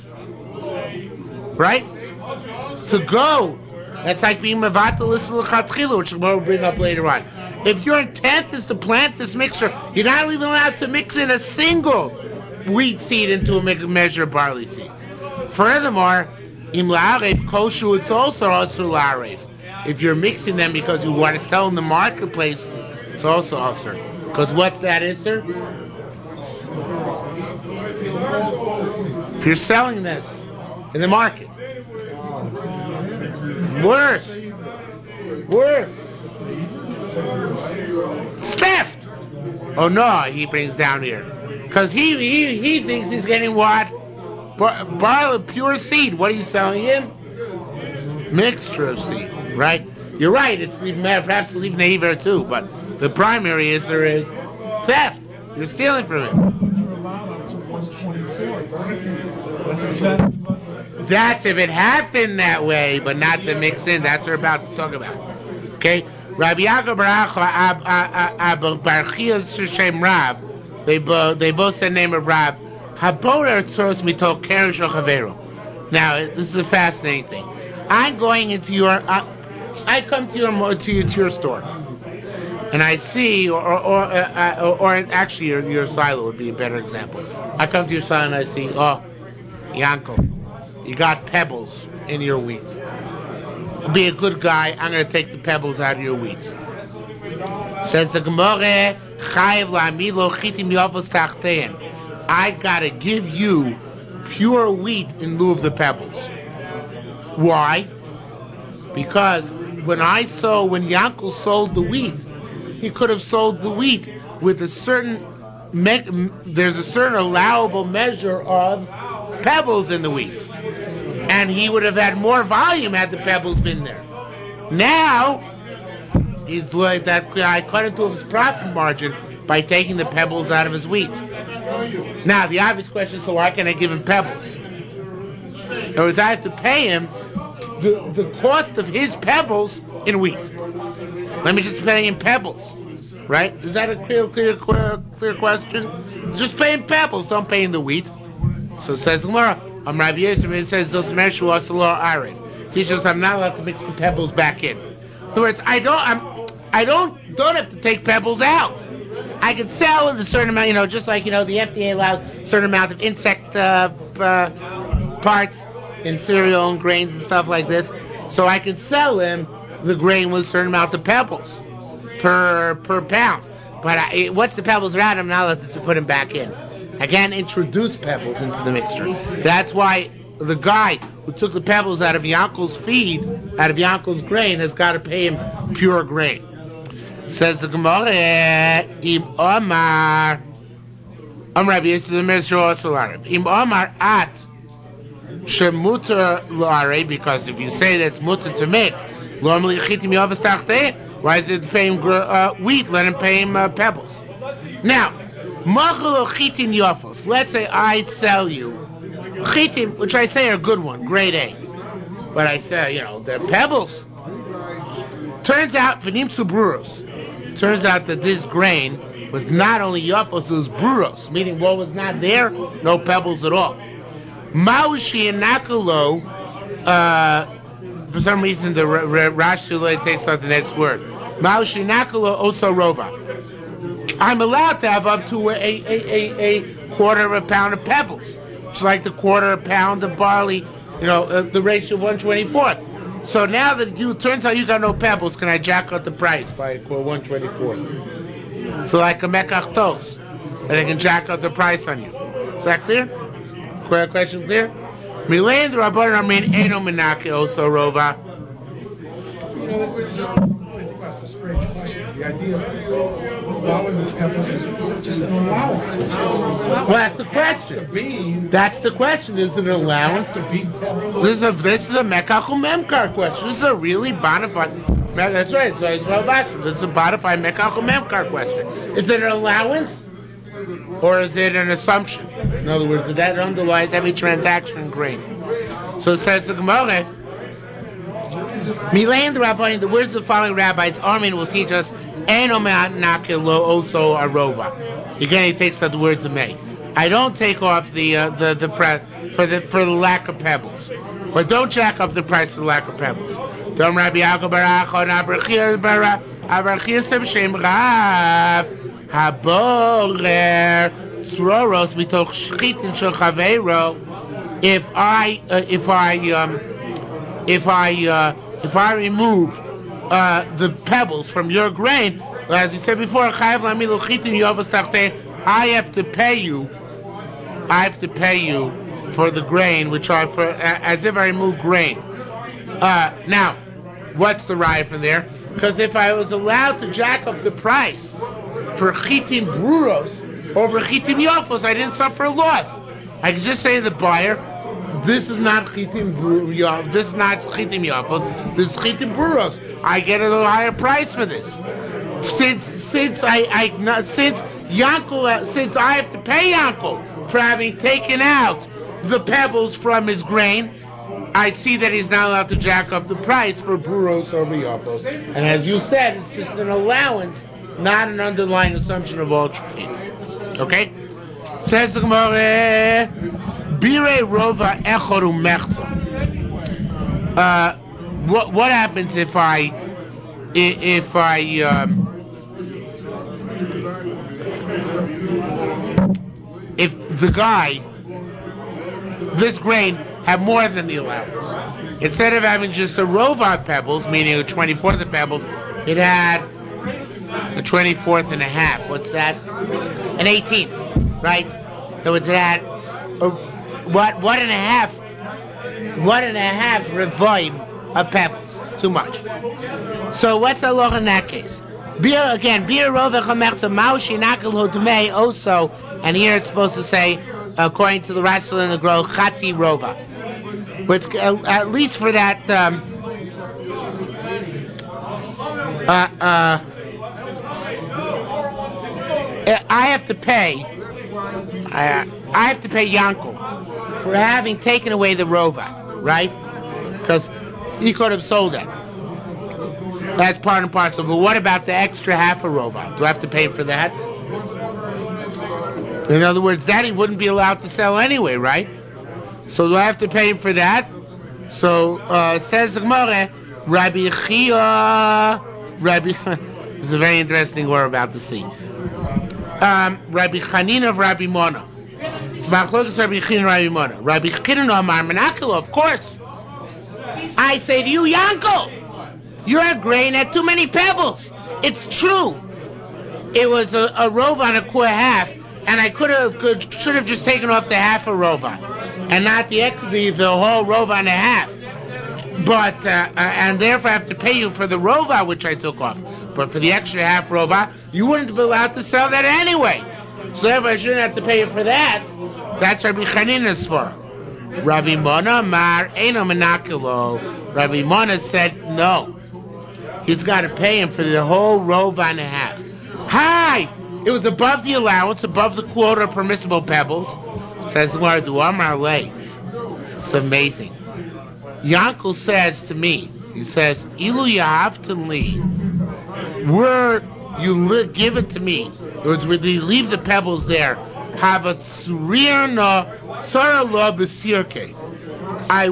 Right? To go. That's like being mevatel l'chatchila, which we'll bring up later on. If your intent is to plant this mixture, you're not even allowed to mix in a single wheat seed into a measure of barley seeds. Furthermore, im la'arev koshu, it's also asur la'arev. If you're mixing them because you want to sell in the marketplace, it's also asur. Because what's that asur? If you're selling this in the market. Worse. It's theft. Oh no, he brings down here. Because he thinks he's getting what? Barley, pure seed. What are you selling him? Mixture of seed, right? You're right, it's perhaps it's even Neiver too, but the primary answer is theft. You're stealing from him. That's if it happened that way, but not to mix in. That's what we're about to talk about. Okay? Rabbi Yaakov Barchia Shem Rav, they both said the name of Rav. Haborer Tzoros Mito Kerish Ochavero. Now, this is a fascinating thing. I come to your store, and I see, or actually your silo would be a better example. I come to your silo and I see, oh, Yankel, you got pebbles in your wheat. Be a good guy. I'm going to take the pebbles out of your wheat. Says the Gemara, Chayev la'amilo chitim yavos tachtein. I got to give you pure wheat in lieu of the pebbles. Why? Because when Yankel sold the wheat, he could have sold the wheat with a certain, there's a certain allowable measure of pebbles in the wheat. And he would have had more volume had the pebbles been there. Now, he's like that guy cut into his profit margin by taking the pebbles out of his wheat. Now, the obvious question is, so why can't I give him pebbles? In other words, I have to pay him the cost of his pebbles in wheat. Let me just pay him pebbles, right? Is that a clear question? Just pay him pebbles, don't pay him the wheat. So it says Gemara, Rabbi Yisrael, it says teach us I'm not allowed to mix the pebbles back in. In other words, I don't have to take pebbles out. I can sell with a certain amount, just like the FDA allows a certain amount of insect parts in cereal and grains and stuff like this. So I can sell him the grain with a certain amount of pebbles per pound. But once the pebbles are out, I'm not allowed to put them back in. I can't introduce pebbles into the mixture. That's why the guy who took the pebbles out of Yankel's feed, out of Yankel's grain, has got to pay him pure grain. Says the Gemara, Im Omar, Rabbi Yisrael, Im Omar at Shemuter Lare, because if you say that's mutter to mix, why is it pay him wheat? Let him pay him pebbles. Now, let's say I sell you chitim, which I say are a good one, grade A, but I say they're pebbles. Turns out that this grain was not only yafos, it was bruros, meaning what was not there, no pebbles at all. Maushi and Nakalo, for some reason the Rashi takes out the next word. Maushi Nakalo Osarova. I'm allowed to have up to a quarter of a pound of pebbles. It's like the quarter of a pound of barley, the ratio of 1/24. So now that turns out you got no pebbles, can I jack up the price by 1/24? So like a mekach toast, and I can jack up the price on you. Is that clear? Question clear? Milain the Rabbanan Amin Eno Menake Oso Rova. That's a strange question. The idea of allowing the peppers is just an allowance. Well, that's the question. That's the question. Is it an allowance? This is a Mekach Memkar question. This is a really bona fide. That's right. So it's a bona fide Mekach Memkar question. Is it an allowance? Or is it an assumption? In other words, that underlies every transaction in grain. So it says the Gemara, Milain the Rabbanim, the words of the following rabbis, Armin will teach us, also arova. Again, he takes out the words of May. I don't take off the for the lack of pebbles, but don't jack up the price for the lack of pebbles. Don't Rabbi Yaakov Barachon Abrachias Shem Rav Haborer Tzroros Mitoch Shchitin Shel Chaveiro. If I remove the pebbles from your grain, as you said before, I have to pay you for the grain, as if I remove grain. Now, what's the riot from there? Because if I was allowed to jack up the price for chitim bruros over chitim yofos, I didn't suffer a loss. I could just say to the buyer, this is not chitim bruros, this is not chitim yofos, this is chitim bruros. I get a little higher price for this. Since I have to pay Yankel for having taken out the pebbles from his grain, I see that he's not allowed to jack up the price for bruros over yofos. And as you said, it's just an allowance, not an underlying assumption of all trade. Okay? Says the Gemara, Bire Rova Echoru Mechza. What happens if I if the guy, this grain, had more than the allowance. Instead of having just a rova of pebbles, meaning a 24th of pebbles, it had a 24th and a half. What's that? An 18th, right? So it's had one and a half revoim of pebbles. Too much. So what's the law in that case? Beer rova chamerta maushi nakel hodmei also, and here it's supposed to say, according to the Rashi and the Gro, chatzi rova. But at least for that, I have to pay Yankel for having taken away the rova, right? Because he could have sold it. That's part and parcel. But what about the extra half a rova? Do I have to pay him for that? In other words, that he wouldn't be allowed to sell anyway, right? So do I have to pay him for that? So says the Gemara, Rabbi Chia. This is a very interesting word about to see. Rabbi Chanina of Rabbi Mona. It's Machlokes Rabbi Chanina and Rabbi Mona. Rabbi Chanina Amar Menakelo, of course. I say to you, Yankel, your grain had too many pebbles. It's true. It was a rova and a quarter half, and I should have just taken off the half a rova, and not the whole rova and a half. But and therefore I have to pay you for the rova which I took off. But for the extra half rova, you wouldn't be allowed to sell that anyway. So therefore I shouldn't have to pay you for that. That's Rabbi Chanina's for. Rabbi Mona Mar Eino Menakelo. Rabbi Mona said no. He's got to pay him for the whole rova and a half. Hi! It was above the allowance, above the quota of permissible pebbles. Says Du Amar Lei. It's amazing. Yankel says to me, he says, Ilu Yahavtali, were you give it to me, in other words, would you leave the pebbles there, have a tzrirna tzarala b'sirke. I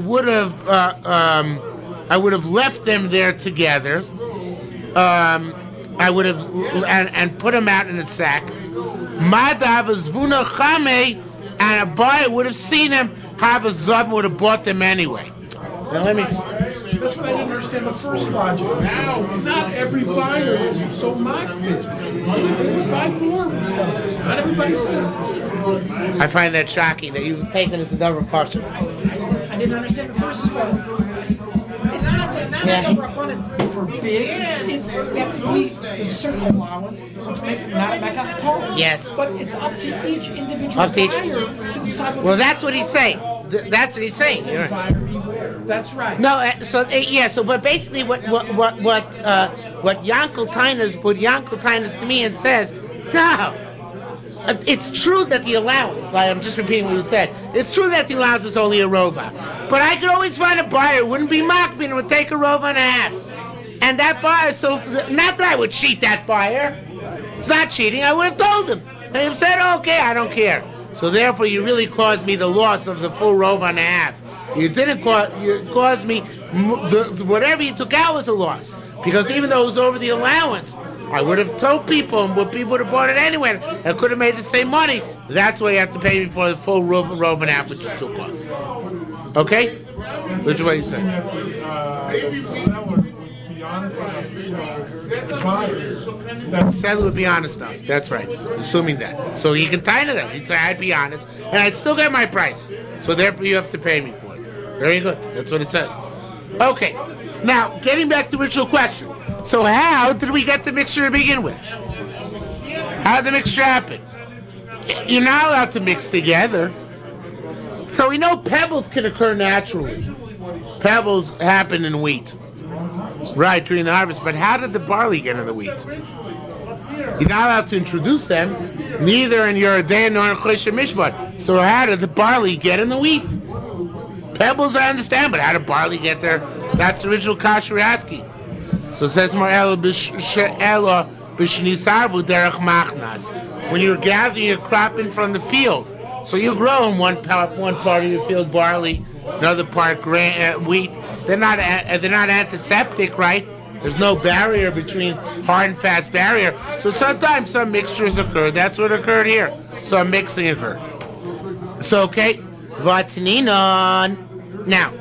would have left them there together. I would have and put them out in a sack. Madav zvuna chame, and a buyer would have seen them. Have a zav would have bought them anyway. Now let me. That's what I didn't understand the first logic. Not every buyer is so mockfish. They would buy more. Not everybody says. I find that shocking that he was taken as a double portion. I didn't understand the first one. It's not that forbid. It's there's a certain allowance which makes it not back up at all. Yes. But it's up to each individual buyer to decide what. Well, that's what he's saying. That's what he's saying. That's right. No, so but basically, what Yankel Tainas to me and says, no, it's true that the allowance. I'm just repeating what you said. It's true that the allowance is only a rova, but I could always find a buyer who wouldn't be mocked and would take a rova and a half, and that buyer. So not that I would cheat that buyer. It's not cheating. I would have told him. And he said, okay, I don't care. So therefore, you really caused me the loss of the full rova and a half. You didn't cause me whatever you took out was a loss, because even though it was over the allowance, I would have told people, and people would have bought it anyway. I could have made the same money. That's why you have to pay me for the full rova and a half, which you took off. Okay, which is what you say. The seller would be honest enough. That's right. Assuming that. So you can tie to that. He'd say, I'd be honest, and I'd still get my price. So therefore you have to pay me for it. Very good. That's what it says. Okay. Now, getting back to the original question. So how did we get the mixture to begin with? How did the mixture happen? You're not allowed to mix together. So we know pebbles can occur naturally. Pebbles happen in wheat. Right, during the harvest. But how did the barley get in the wheat? You're not allowed to introduce them, neither in your day nor in Chosh Mishpat. So how did the barley get in the wheat? Pebbles, I understand, but how did barley get there? That's the original kasha we're asking. So it says, when you're gathering your crop in from the field, so you grow in one part of your field barley, another part wheat. They're not antiseptic, right? There's no barrier between hard and fast barrier. So sometimes some mixtures occur. That's what occurred here. Some mixing occurred. So, okay, Vatninon. Now,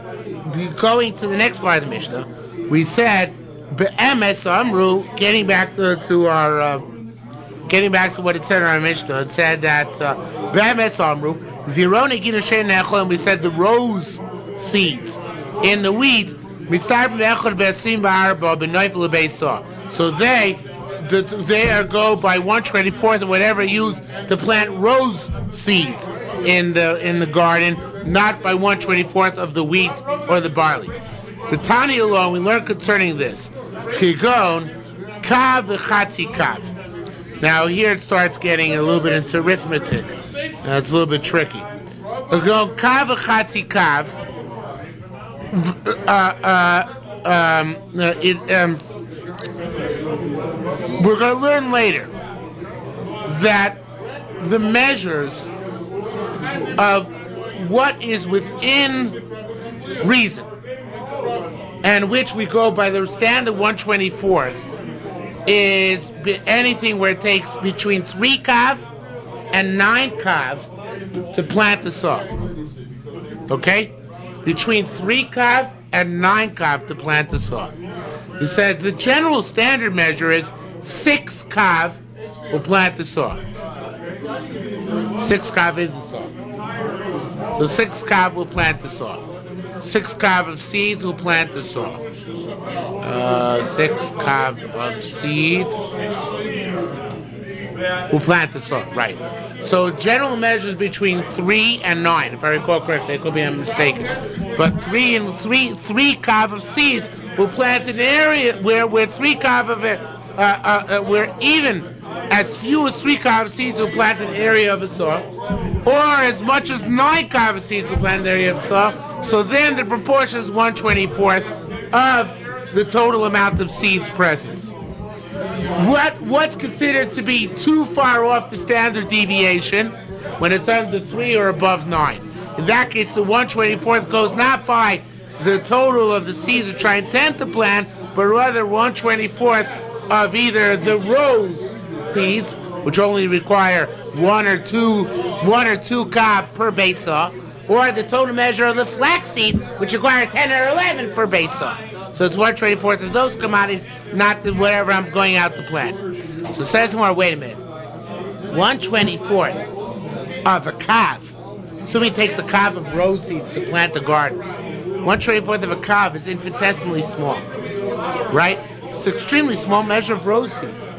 going to the next part of the Mishnah, we said, Be'emes Amru, getting back to what it said in our Mishnah, it said that, Be'emes Amru, Zirone Ginashen Nechel, and we said the rose seeds in the wheat, so they go by 1/24 or whatever used to plant rose seeds in the garden, not by 1/24 of the wheat or the barley. The Tani alone, we learn concerning this. Kigon kav v'chatzi kav. Now here it starts getting a little bit into arithmetic. It's a little bit tricky. Kigon kav v'chatzi kav. We're going to learn later that the measures of what is within reason, and which we go by the standard 1/24, is anything where it takes between 3 kav and 9 kav to plant the saw. Okay? Between 3 kav and 9 kav to plant the saw. He said the general standard measure is 6 kav will plant the saw. 6 kav is the saw. So 6 kav will plant the saw. 6 kav of seeds will plant the saw. 6 kav of seeds will plant the saw. Right. So general measures between 3 and 9. If I recall correctly, I could be mistaken. But 3 kav of seeds will plant an area where 3 kav of it, where even as few as 3 kav of seeds will plant an area of a saw, or as much as 9 kav of seeds will plant an area of a saw. So then the proportion is 1/24 of the total amount of seeds present. What's considered to be too far off the standard deviation when it's under 3 or above 9? In that case, the 1/24 goes not by the total of the seeds that I intend to plant, but rather 1/24 of either the rose seeds, which only require 1 or 2 kav per base saw, or the total measure of the flax seeds, which require 10 or 11 per base saw. So it's 1/24 of those commodities, not the whatever I'm going out to plant. So it says more, wait a minute. 1/24 of a kav. Somebody takes a kav of rose seeds to plant the garden. 1/24 of a kav is infinitesimally small. Right? It's an extremely small measure of rose seeds.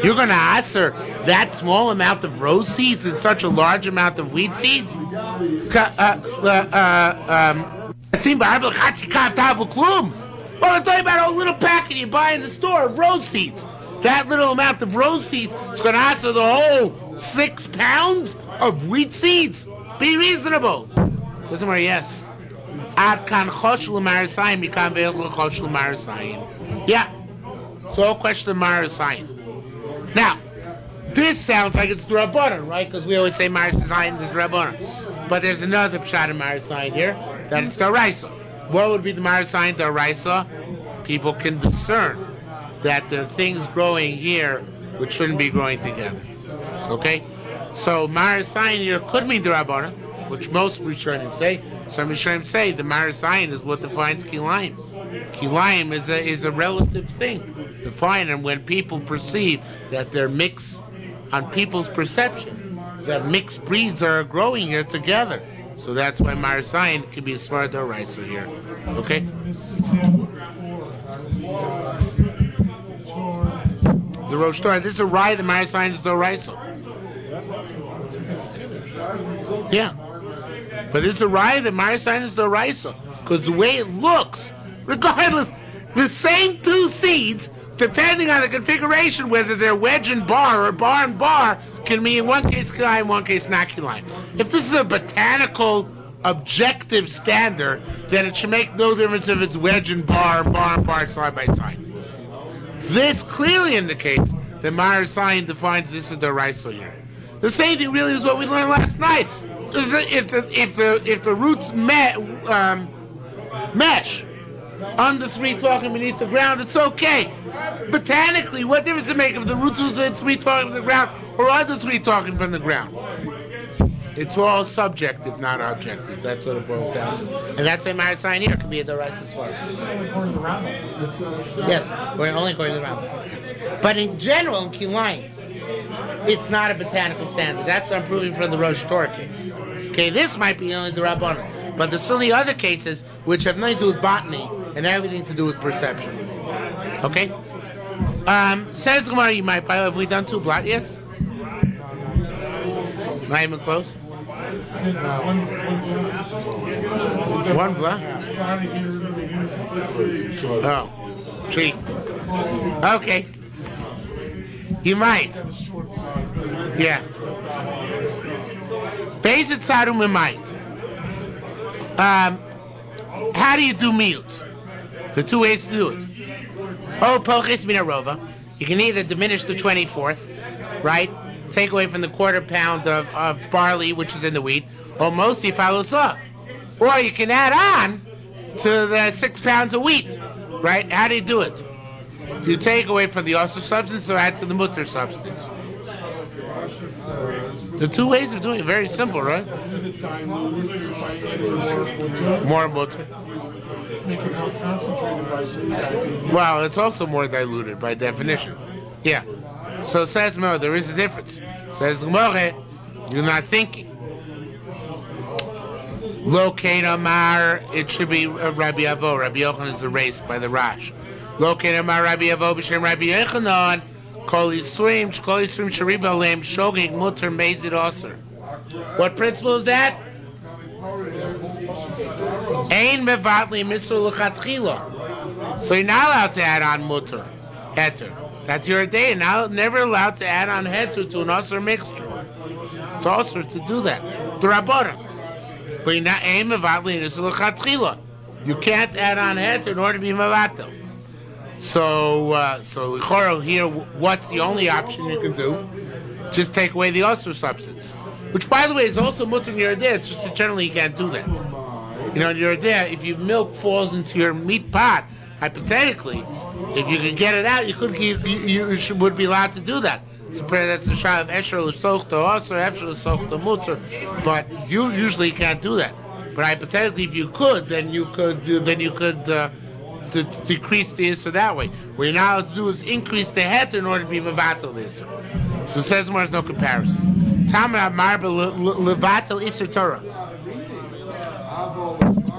You're going to answer that small amount of rose seeds and such a large amount of wheat seeds? Oh, I'm talking about a little packet you buy in the store of rose seeds. That little amount of rose seeds is going to answer the whole 6 pounds of wheat seeds. Be reasonable. So somewhere, yes. Yeah. So all question of Marasayin. Now, this sounds like it's the Rabbanan, right? Because we always say Marasayin is Rabbanan. But there's another pshat of Marasayin here, that it's D'Oraisa. What would be the Marasayin D'Oraisa? People can discern that there are things growing here which shouldn't be growing together. Okay? So Marasayin here could mean the Rabbanan, which most Rishonim say. Some Rishonim say the Marasayin is what defines Kilayim. Kilayim is a relative thing. Define, and when people perceive that they're mixed, on people's perception, that mixed breeds are growing here together. So that's why Marasayin can be a Svar D'Oraisa here. Okay? The Rosh Torah, this is a Rai, the Marasayin is D'Oraisa. Yeah. But this is a Rai, the Marasayin is D'Oraisa. Because the way it looks, regardless, the same 2 seeds, depending on the configuration, whether they're wedge and bar or bar and bar, can mean in one case Kilayim, in one case not Kilayim. If this is a botanical, objective standard, then it should make no difference if it's wedge and bar side by side. This clearly indicates that Marasayin defines this as D'Oraisa here. The same thing really is what we learned last night. If the roots mesh, under 3 talking beneath the ground, it's okay. Botanically, what difference does it make if the roots are 3 talking from the ground or under 3 talking from the ground? It's all subjective, not objective. That's what it boils down to. And that's a Mar sign here. It can be a Doraisa Svar. This is only according to Rambam. Yes, we're only going to the Rambam. But in general, in Kilayim, it's not a botanical standard. That's what I'm proving from the Rosh Torah case. Okay, this might be only the Rabbanon. But there's certainly other cases which have nothing to do with botany and everything to do with perception. Okay? Says the Gemara, you might buy. Have we done 2 blot yet? Not even close? 1 blot? Oh. 3. Okay. You might. Yeah. Basic Sarum we might. How do you do mute? The 2 ways to do it. Oh, poches minarova. You can either diminish the 24th, right? Take away from the quarter pound of barley, which is in the wheat, or mostly follows up. Or you can add on to the 6 pounds of wheat, right? How do you do it? Do you take away from the osir substance or add to the mutter substance? The 2 ways of doing it, very simple, right? More mutter. Make it more concentrated by some. Well, it's also more diluted by definition. Yeah. So says Mo, there is a difference. Says Gemara, you're not thinking. Locate Amar, it should be Rabbi Avo. Rabbi Yochanan is erased by the Rash. Locate Amar Rabbi Avo b'shem Rabbi Yochanan. Kol Yisrim Shariba Aleim Shogig Mutter Mezid Osir. What principle is that? Ein mevatli mitzvah l'chatchila. So you're not allowed to add on mutter, heter. That's your day. Now never allowed to add on heter to an osir mixture. It's osir to do that. D'Rabbanan. But you're not ein mevatli mitzvah l'chatchila. You can't add on heter in order to be mevatel. So l'choro here, what's the only option you can do? Just take away the osir substance. Which, by the way, is also mutter in your day. It's just that generally you can't do that. You know, in your day, if your milk falls into your meat pot, hypothetically, if you could get it out, you would be allowed to do that. That's the shah of esher l'sochta osir, esher l'sochta mutter. But you usually can't do that. But hypothetically, if you could, then you could decrease the isser that way. What you're not allowed to do is increase the heter in order to be mevatel the isser. So it says there's no comparison. Tamar marba levatel isser Torah.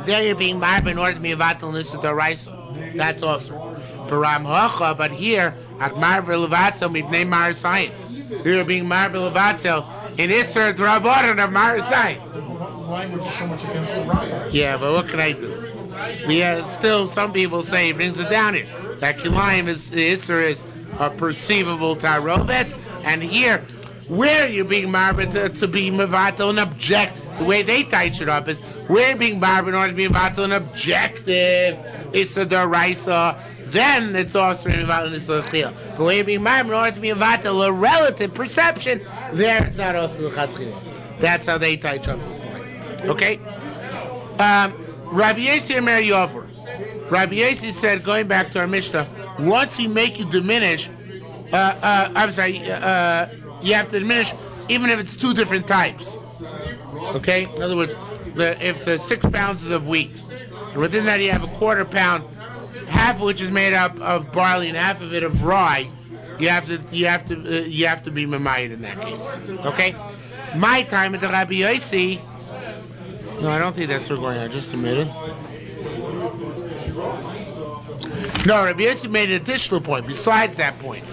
There you're being marba in order to be mevatel isser Torah. That's awesome. But here at marba levatel mipnei marasayin. You're being marba levatel in isser Torah of marasayin. Language is so much against the riot. Yeah, but what can I do? Yeah, still some people say he brings it down here. That Kilayim is a perceivable taroves, and here, where you're being marba to be mevatel an object, the way they touch it up is we're being marba in order to be mevatel an objective. It's a deraisa. Then it's also mevatel it's a chil. But when you're being marba in order to be mevatel a relative perception, there it's not also the chil. That's how they touch up this line. Okay. Rabbi Yossi and Mary Yover. Rabbi Yossi said, going back to our Mishnah, once he make you diminish, you have to diminish even if it's 2 different types. Okay? In other words, if the 6 pounds is of wheat, and within that you have a quarter pound, half of which is made up of barley and half of it of rye, you have to be mamayit in that case. Okay? My time at the Rabbi Yossi. No, I don't think that's what's going on. Just a minute. No, Rabbi Yossi made an additional point besides that point.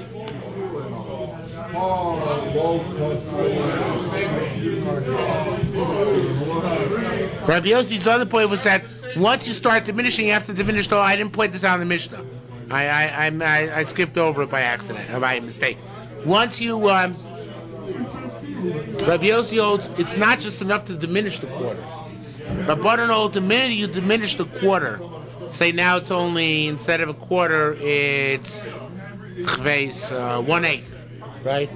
Rabbi Yossi's other point was that once you start diminishing, you have to diminish. Though I didn't point this out in the Mishnah. I skipped over it by accident, by mistake. Once you Rabbi Yossi holds it's not just enough to diminish the quarter. Rabbanan hold the minute you diminish the quarter, say now it's only, instead of a quarter, it's 1/8, right?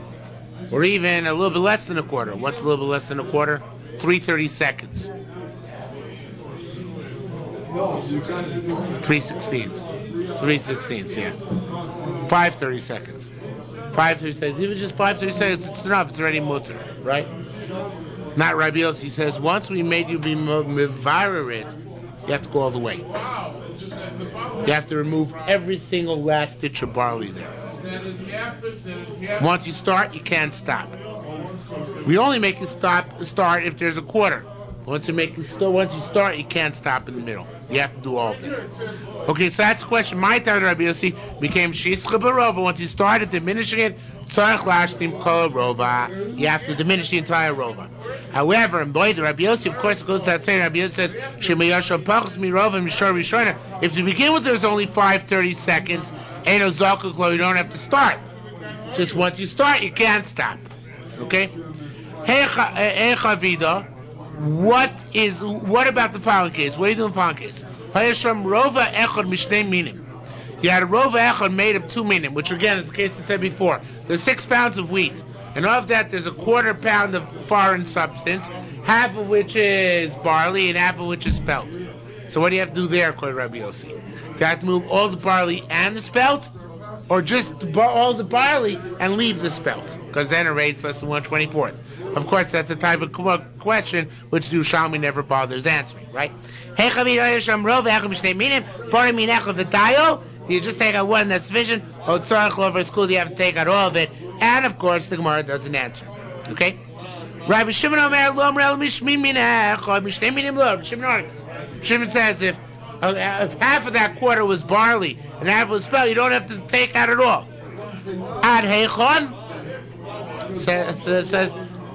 Or even a little bit less than a quarter. What's a little bit less than a quarter? 3/30 seconds. 3/16. 3/16, yeah. 5/30 seconds. 5/30 seconds. Even just 5/30 seconds, it's enough. It's already mutter, right? Not Rabbi Yossi. He says once we made you be mevarer it, you have to go all the way. You have to remove every single last stitch of barley there. Once you start, you can't stop. We only make you start if there's a quarter. Once you start, you can't stop in the middle. You have to do all of them. Okay, so that's the question. My time, Rabbi Yossi, became Shischa Barova. Once you started diminishing it, Tzarech Lashlim Kol Rova. You have to diminish the entire Rova. However, in Boyd, Rabbi Yossi, of course, it goes to that same. Rabbi Yossi says, Shemayashal Pachas Mirova Mishor Rishona. If to begin with, there's only 5:30 seconds. Ain't no Zalkuk Lo. You don't have to start. Just once you start, you can't stop. Okay. Hey Chavida. What about the following case? What do you do in the following case? Hayasham Rova Echad Mishnei Minim. You had a Rova Echad made of 2 minim, which again is the case I said before. There's 6 pounds of wheat, and of that there's a quarter pound of foreign substance, half of which is barley and half of which is spelt. So what do you have to do there, according to Rabbi Yossi? Do you have to move all the barley and the spelt? Or just all the barley and leave the spelt? Because then it rates less than 1/24. Of course, that's the type of question which the Yerushalmi never bothers answering, right? Do you just take out one that's sufficient? Or do you have to take out all of it? And of course, the Gemara doesn't answer. Okay? Rabbi Shimon says if half of that quarter was barley and half was spelt, you don't have to take out at all. Ad Heichon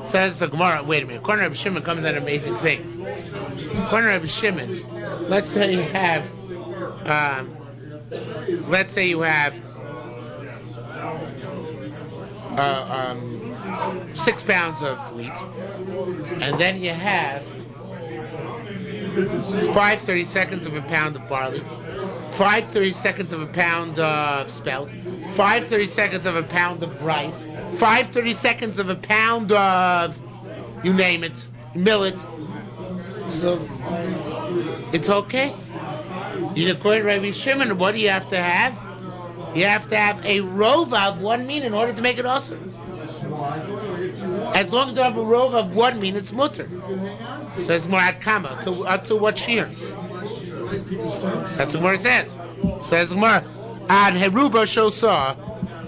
says the Gemara. Wait a minute. According to Rabbi Shimon comes an amazing thing. According to Rabbi Shimon, let's say you have 6 pounds of wheat, and then you have 5/30 seconds of a pound of barley, 5/30 seconds of a pound of spelt, 5/30 seconds of a pound of rice, 5/30 seconds of a pound of, you name it, millet. So it's okay. According to Rabbi Shimon, what do you have to have? You have to have a rova of 1 min in order to make it awesome. As long as you have a rova of 1 min, it's mutter. So it's more at kama. To what shiur? That's what it says. Says Gemara, ad heruba shosa.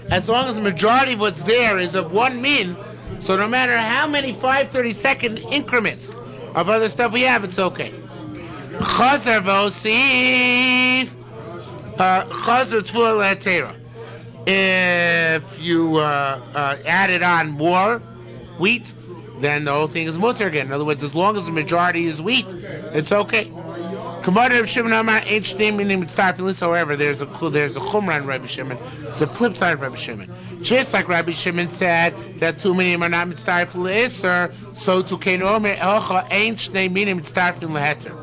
As long as the majority of what's there is of 1 min, so no matter how many 5/30 second increments of other stuff we have, it's okay. Chazer v'osif. Chazer t'fur le'atera. If you added on more wheat, then the whole thing is mutter again. In other words, as long as the majority is wheat, it's okay. However, there's a chumrah in Rabbi Shimon. It's a flip side of Rabbi Shimon. Just like Rabbi Shimon said that 2 minim are not mitzaref l'isser, so to keinomer elcha ain't shnei minim mitzaref l'heter.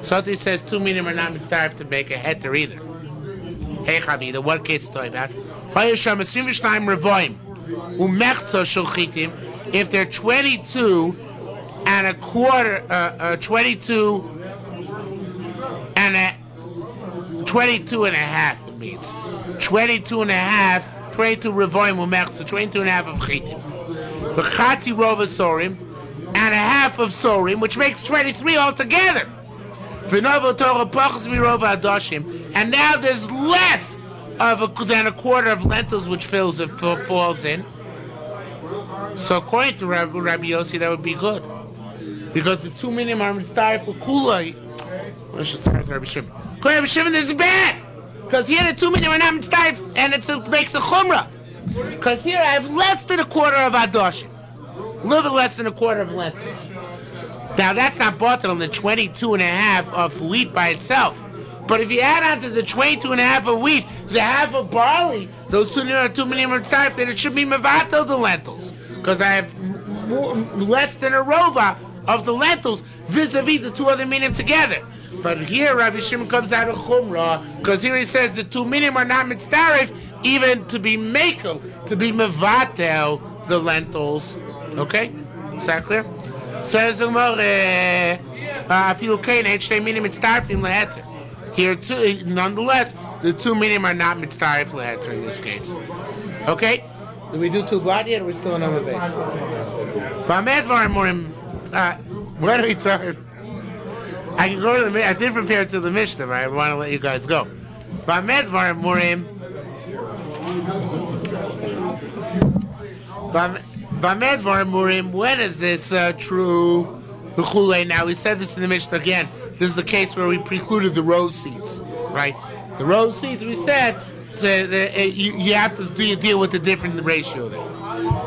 So he says 2 minim are not mitzaref to make a heter either. Hey Chavi, the one case to talk about. If they're 22 and a quarter, 22 and a 22 and a half, it means 22 and a half, 22 revoim umechza, 22 and a half of chitim, v'chati rova sorim, and a half of sorim, which makes 23 altogether. V'novo torah pachas mirova adoshim, and now there's less than a quarter of lentils which falls in. So according to Rabbi Yossi, that would be good, because the 2 minim are mitzvah for kula. I should start with Rabbi Shimon. According to Rabbi Shimon, this is bad, because here the 2 minim are not mitzvah, and it makes a chumrah. Because here I have less than a quarter of adoshim, a little bit less than a quarter of lentils. Now that's not bought on the 22 and a half of wheat by itself. But if you add on to the 22 and a half of wheat, the half of barley, those 2 minim are mitzvah, then it should be mevatel the lentils. Because I have less than a rova of the lentils vis-a-vis the 2 other minim together. But here Rabbi Shimon comes out of chumrah, because here he says the 2 minim are not mitzaref even to be mekel, to be mevatel the lentils. Okay? Is that clear? Says the Gemara, here too, nonetheless, the 2 minim are not mitzaref leheter in this case. Okay? Did we do 2 blot yet, or are we still on number base? What are we talking? I can go to the. I did prepare to the Mishnah, but I want to let you guys go. Bamedvar Murim. Bamedvar Murim. When is this true? Now we said this in the Mishnah again. This is the case where we precluded the rose seeds, right? The rose seeds we said. So you have to deal with the different ratio there.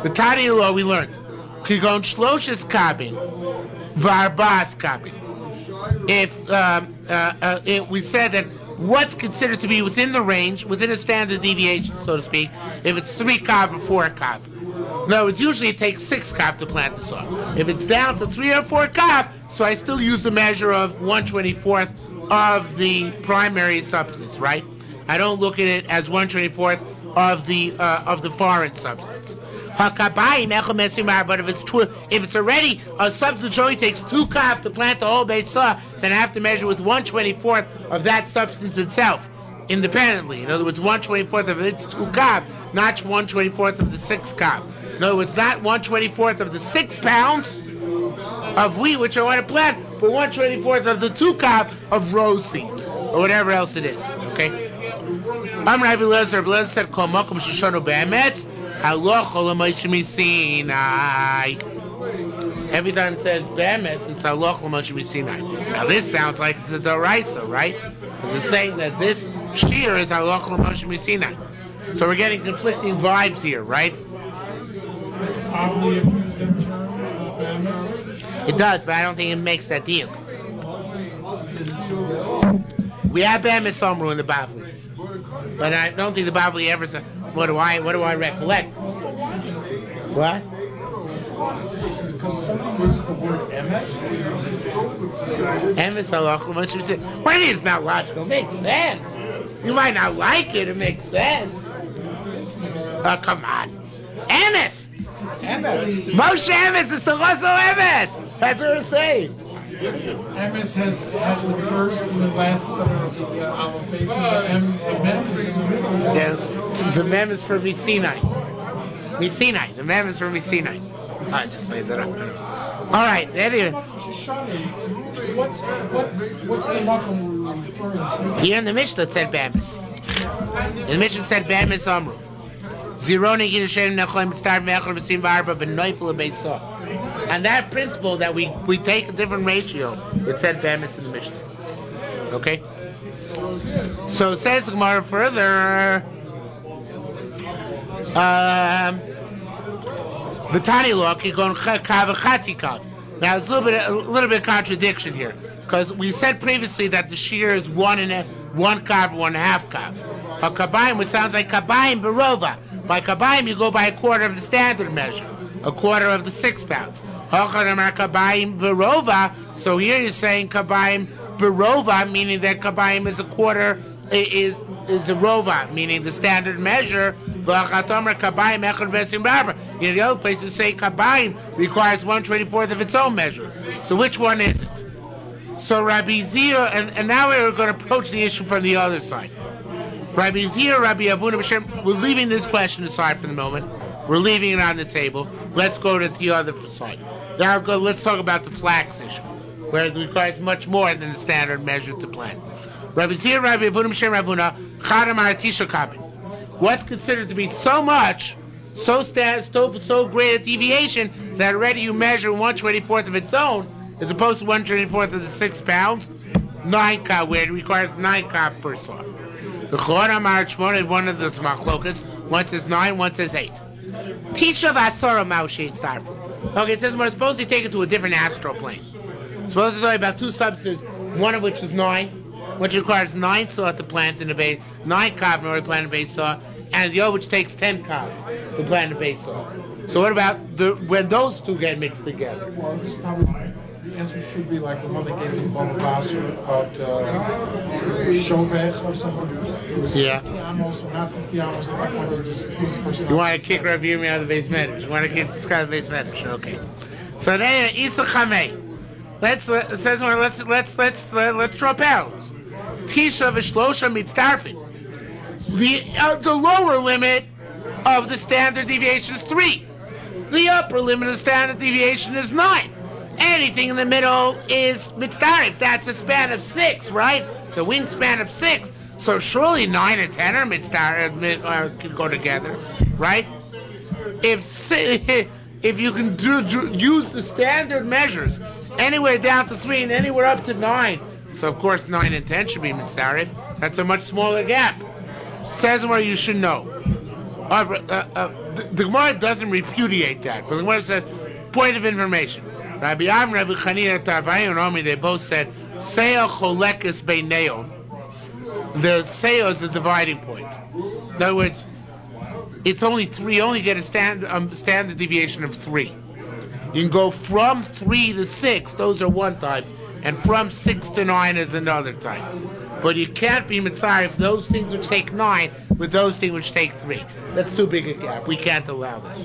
The Tani law we learned. Kigon shloshes kabin, varbas kabin. If we said that what's considered to be within the range, within a standard deviation, so to speak, if it's 3 kav or 4 kav. No, it's usually it takes 6 kav to plant the soil. If it's down to 3 or 4 kav, so I still use the measure of 1/24th of the primary substance, right? I don't look at it as 1/24th of the foreign substance. But if it's already a substance only takes 2 kav to plant the whole beisah, then I have to measure with 1/24th of that substance itself, independently. In other words, 1/24th of its 2 kav, not 1/24th of the 6 kav. In other words, not 1/24th of the 6 pounds of wheat which I want to plant for 1/24th of the 2 kav of rose seeds or whatever else it is. Okay. Rabbi Lezer said, "Kol makom sheshanu be'emes, halacha l'moshe misinai." Every time it says be'emes, it's halacha l'moshe misinai. Now this sounds like it's a doraisa, right? Because it's saying that this shiur is halacha l'moshe misinai. So we're getting conflicting vibes here, right? It's probably a using term, be'emes. It does, but I don't think it makes that deal. We have be'emes somewhere in the Bavli. But I don't think the Bavli ever said. What do I recollect? What? Because somebody used the word emes. Emes halacha l'moshe misinai. What is not logical? It makes sense. You might not like it. It makes sense. Oh, come on. Emes. Moshe Emes is also Emes. That's what we're saying. Emes has the first and the last letter of the aleph base, and the mem is in the middle. Yeah, the mem is for Misinai. Misinai. The mem is for Misinai. I just made that up. All right. Anyway. What's the makom referring to? Here in the Mishnah it said Bamis. In the Mishnah it said Bamis Amru. Zironi Gidushem Nechlaim Mitztar Mechel V'Sim V'Arba B'Noifel B'Beitza. And that principle that we take a different ratio, it said Bamis in the Mishnah. Okay? So it says Gemara further. V'Tani Lo Kigon Kav V'Chatzi Kav. Now there's a little bit of contradiction here, because we said previously that the shiur is 1 kav, 1/2 kav. A kabayim, which sounds like kabayim berova. By kabayim, you go by a quarter of the standard measure, a quarter of the 6 pounds. Kabayim berova. So here you're saying kabayim berova, meaning that kabayim is a quarter, is a rova, meaning the standard measure. In the other place you say kabayim requires 1/24th of its own measure. So which one is it? So Rabbi Zira, and now we're going to approach the issue from the other side. Rabbi Zira, Rabbi Avuna B'Shem, we're leaving this question aside for the moment. We're leaving it on the table. Let's go to the other side. Now let's talk about the flax issue, where it requires much more than the standard measure to plant. Rabbi Zira, Rabbi Avuna B'Shem, Ravuna, Chadam Aratisha Kabin. What's considered to be so much, so great a deviation that already you measure 1/24th of its own, as opposed to 1/24th of the 6 pounds, 9 kav, where it requires 9 kav per saw. The Chorah March one of the machlokas, one says 9, one says 8. Tisha v'asara ma'ushin starfu. Okay, it says we're supposed to take it to a different astral plane. It's supposed to talk about 2 substances, one of which is 9, which requires 9 saw to plant in the base, 9 kav in order to plant a base saw, and the other which takes 10 kav to plant a base saw. So what about when those two get mixed together? Well, this probably the answer should be like the one that gave me Baba Basra about Shovech or something. It was 50 amos or not 50 amos. You want to kick Rabbi Yirmi out of the base medrash? You want to kick this guy out of the base medrash? Okay. So then Isa Chamei. Let's draw parallels. Tisha v'shlosha mitztarfin. The lower limit of the standard deviation is 3. The upper limit of the standard deviation is 9. Anything in the middle is mitzdarif. That's a span of 6, right? It's a wingspan of 6. So surely 9 and 10 are mitzdarif, can go together, right? If you can use the standard measures, anywhere down to 3 and anywhere up to 9, so of course 9 and 10 should be mitzdarif. That's a much smaller gap. Says where you should know. The Gemara doesn't repudiate that, but the Gemara says point of information. Rabbi Am, Rabbi Chanina, Tarvayin, and Omi, they both said Seah Cholekes Beineo. The Seah is the dividing point. In other words, it's only 3. You only get a standard deviation of 3. You can go from 3 to 6. Those are one type, and from 6 to 9 is another type. But you can't be mitzvah if those things which take 9 with those things which take 3. That's too big a gap. We can't allow that.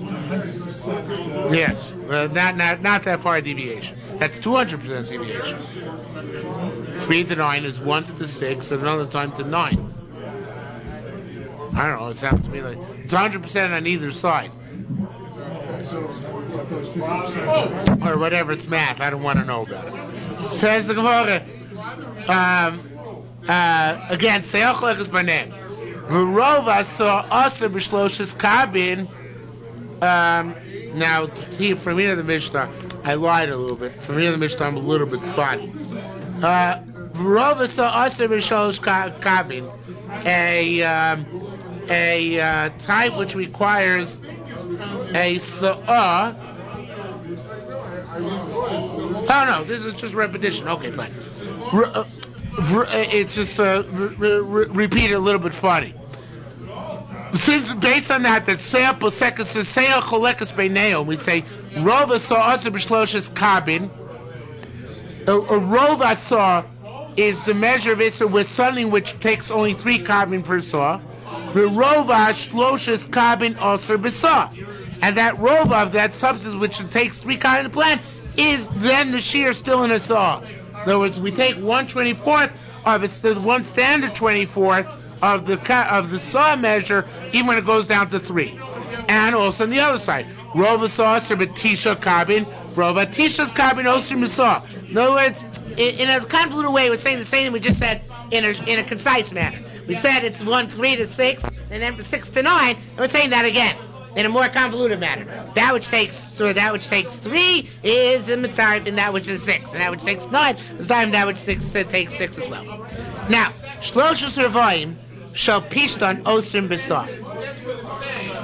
Yes, not that far a deviation. That's 200% deviation. 3 to 9 is once to 6, and another time to 9. I don't know. It sounds to me like it's 100% on either side, or whatever. It's math. I don't want to know about it. Says the Gemara. Again, Seochlek is by name. Rova saw Asa b'shloshis kabin. Now, here from here the Mishnah, I lied a little bit. From here the Mishnah, I'm a little bit spotty. Rova saw Asa b'shloshis kabin, a type which requires a sa'ah. Oh no, this is just repetition. Okay, fine. It's just repeat it a little bit funny. Since based on that Seah Poseket says Seah Cholekes Beineo, we say Rov Asah Asa B'Shloshis Kabin. A Rov Asah is the measure of Issa with something which takes only 3 kabin per saw. The Rov Shloshis Kabin Asar B'Saw, and that Rov of that substance which takes 3 kabin to plant is then the shiur still in a saw. In other words, we take 1/24th of it's the one standard 24th of the saw measure, even when it goes down to 3. And also on the other side, Rova saw Tisha Kabin, Rova Tisha's Kabin Osir Saw. In other words, in a convoluted way, we're saying the same thing we just said in a concise manner. We said it's 3 to 6, and then from 6 to 9, and we're saying that again in a more convoluted manner. That which takes 3 is a mitzvah, and that which is 6, and that which takes 9 is that which takes 6 as well. Now, Shloshus Revaim shall pishtan osrim b'sah.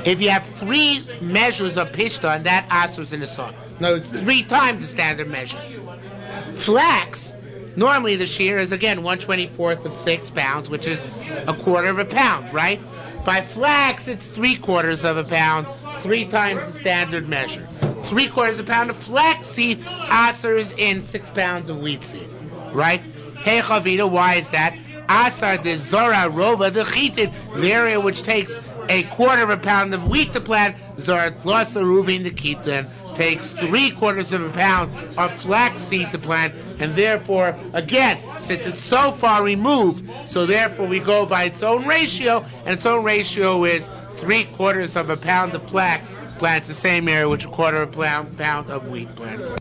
If you have 3 measures of pishtan, that asers in the saw. No, it's 3 times the standard measure. Flax, normally the shiur is again 1/24th of 6 pounds, which is 1/4 of a pound, right? By flax, it's 3/4 of a pound, 3 times the standard measure. 3/4 of a pound of flax seed asers in 6 pounds of wheat seed, right? Hey Chavita, why is that? Asar the Zora Rova the Chitin, the area which takes 1/4 of a pound of wheat to plant, Zora plus a Ruvin the Chitin takes 3/4 of a pound of flax seed to plant, and therefore, again, since it's so far removed, so therefore we go by its own ratio, and its own ratio is 3/4 of a pound of flax plants the same area which 1/4 of a pound of wheat plants.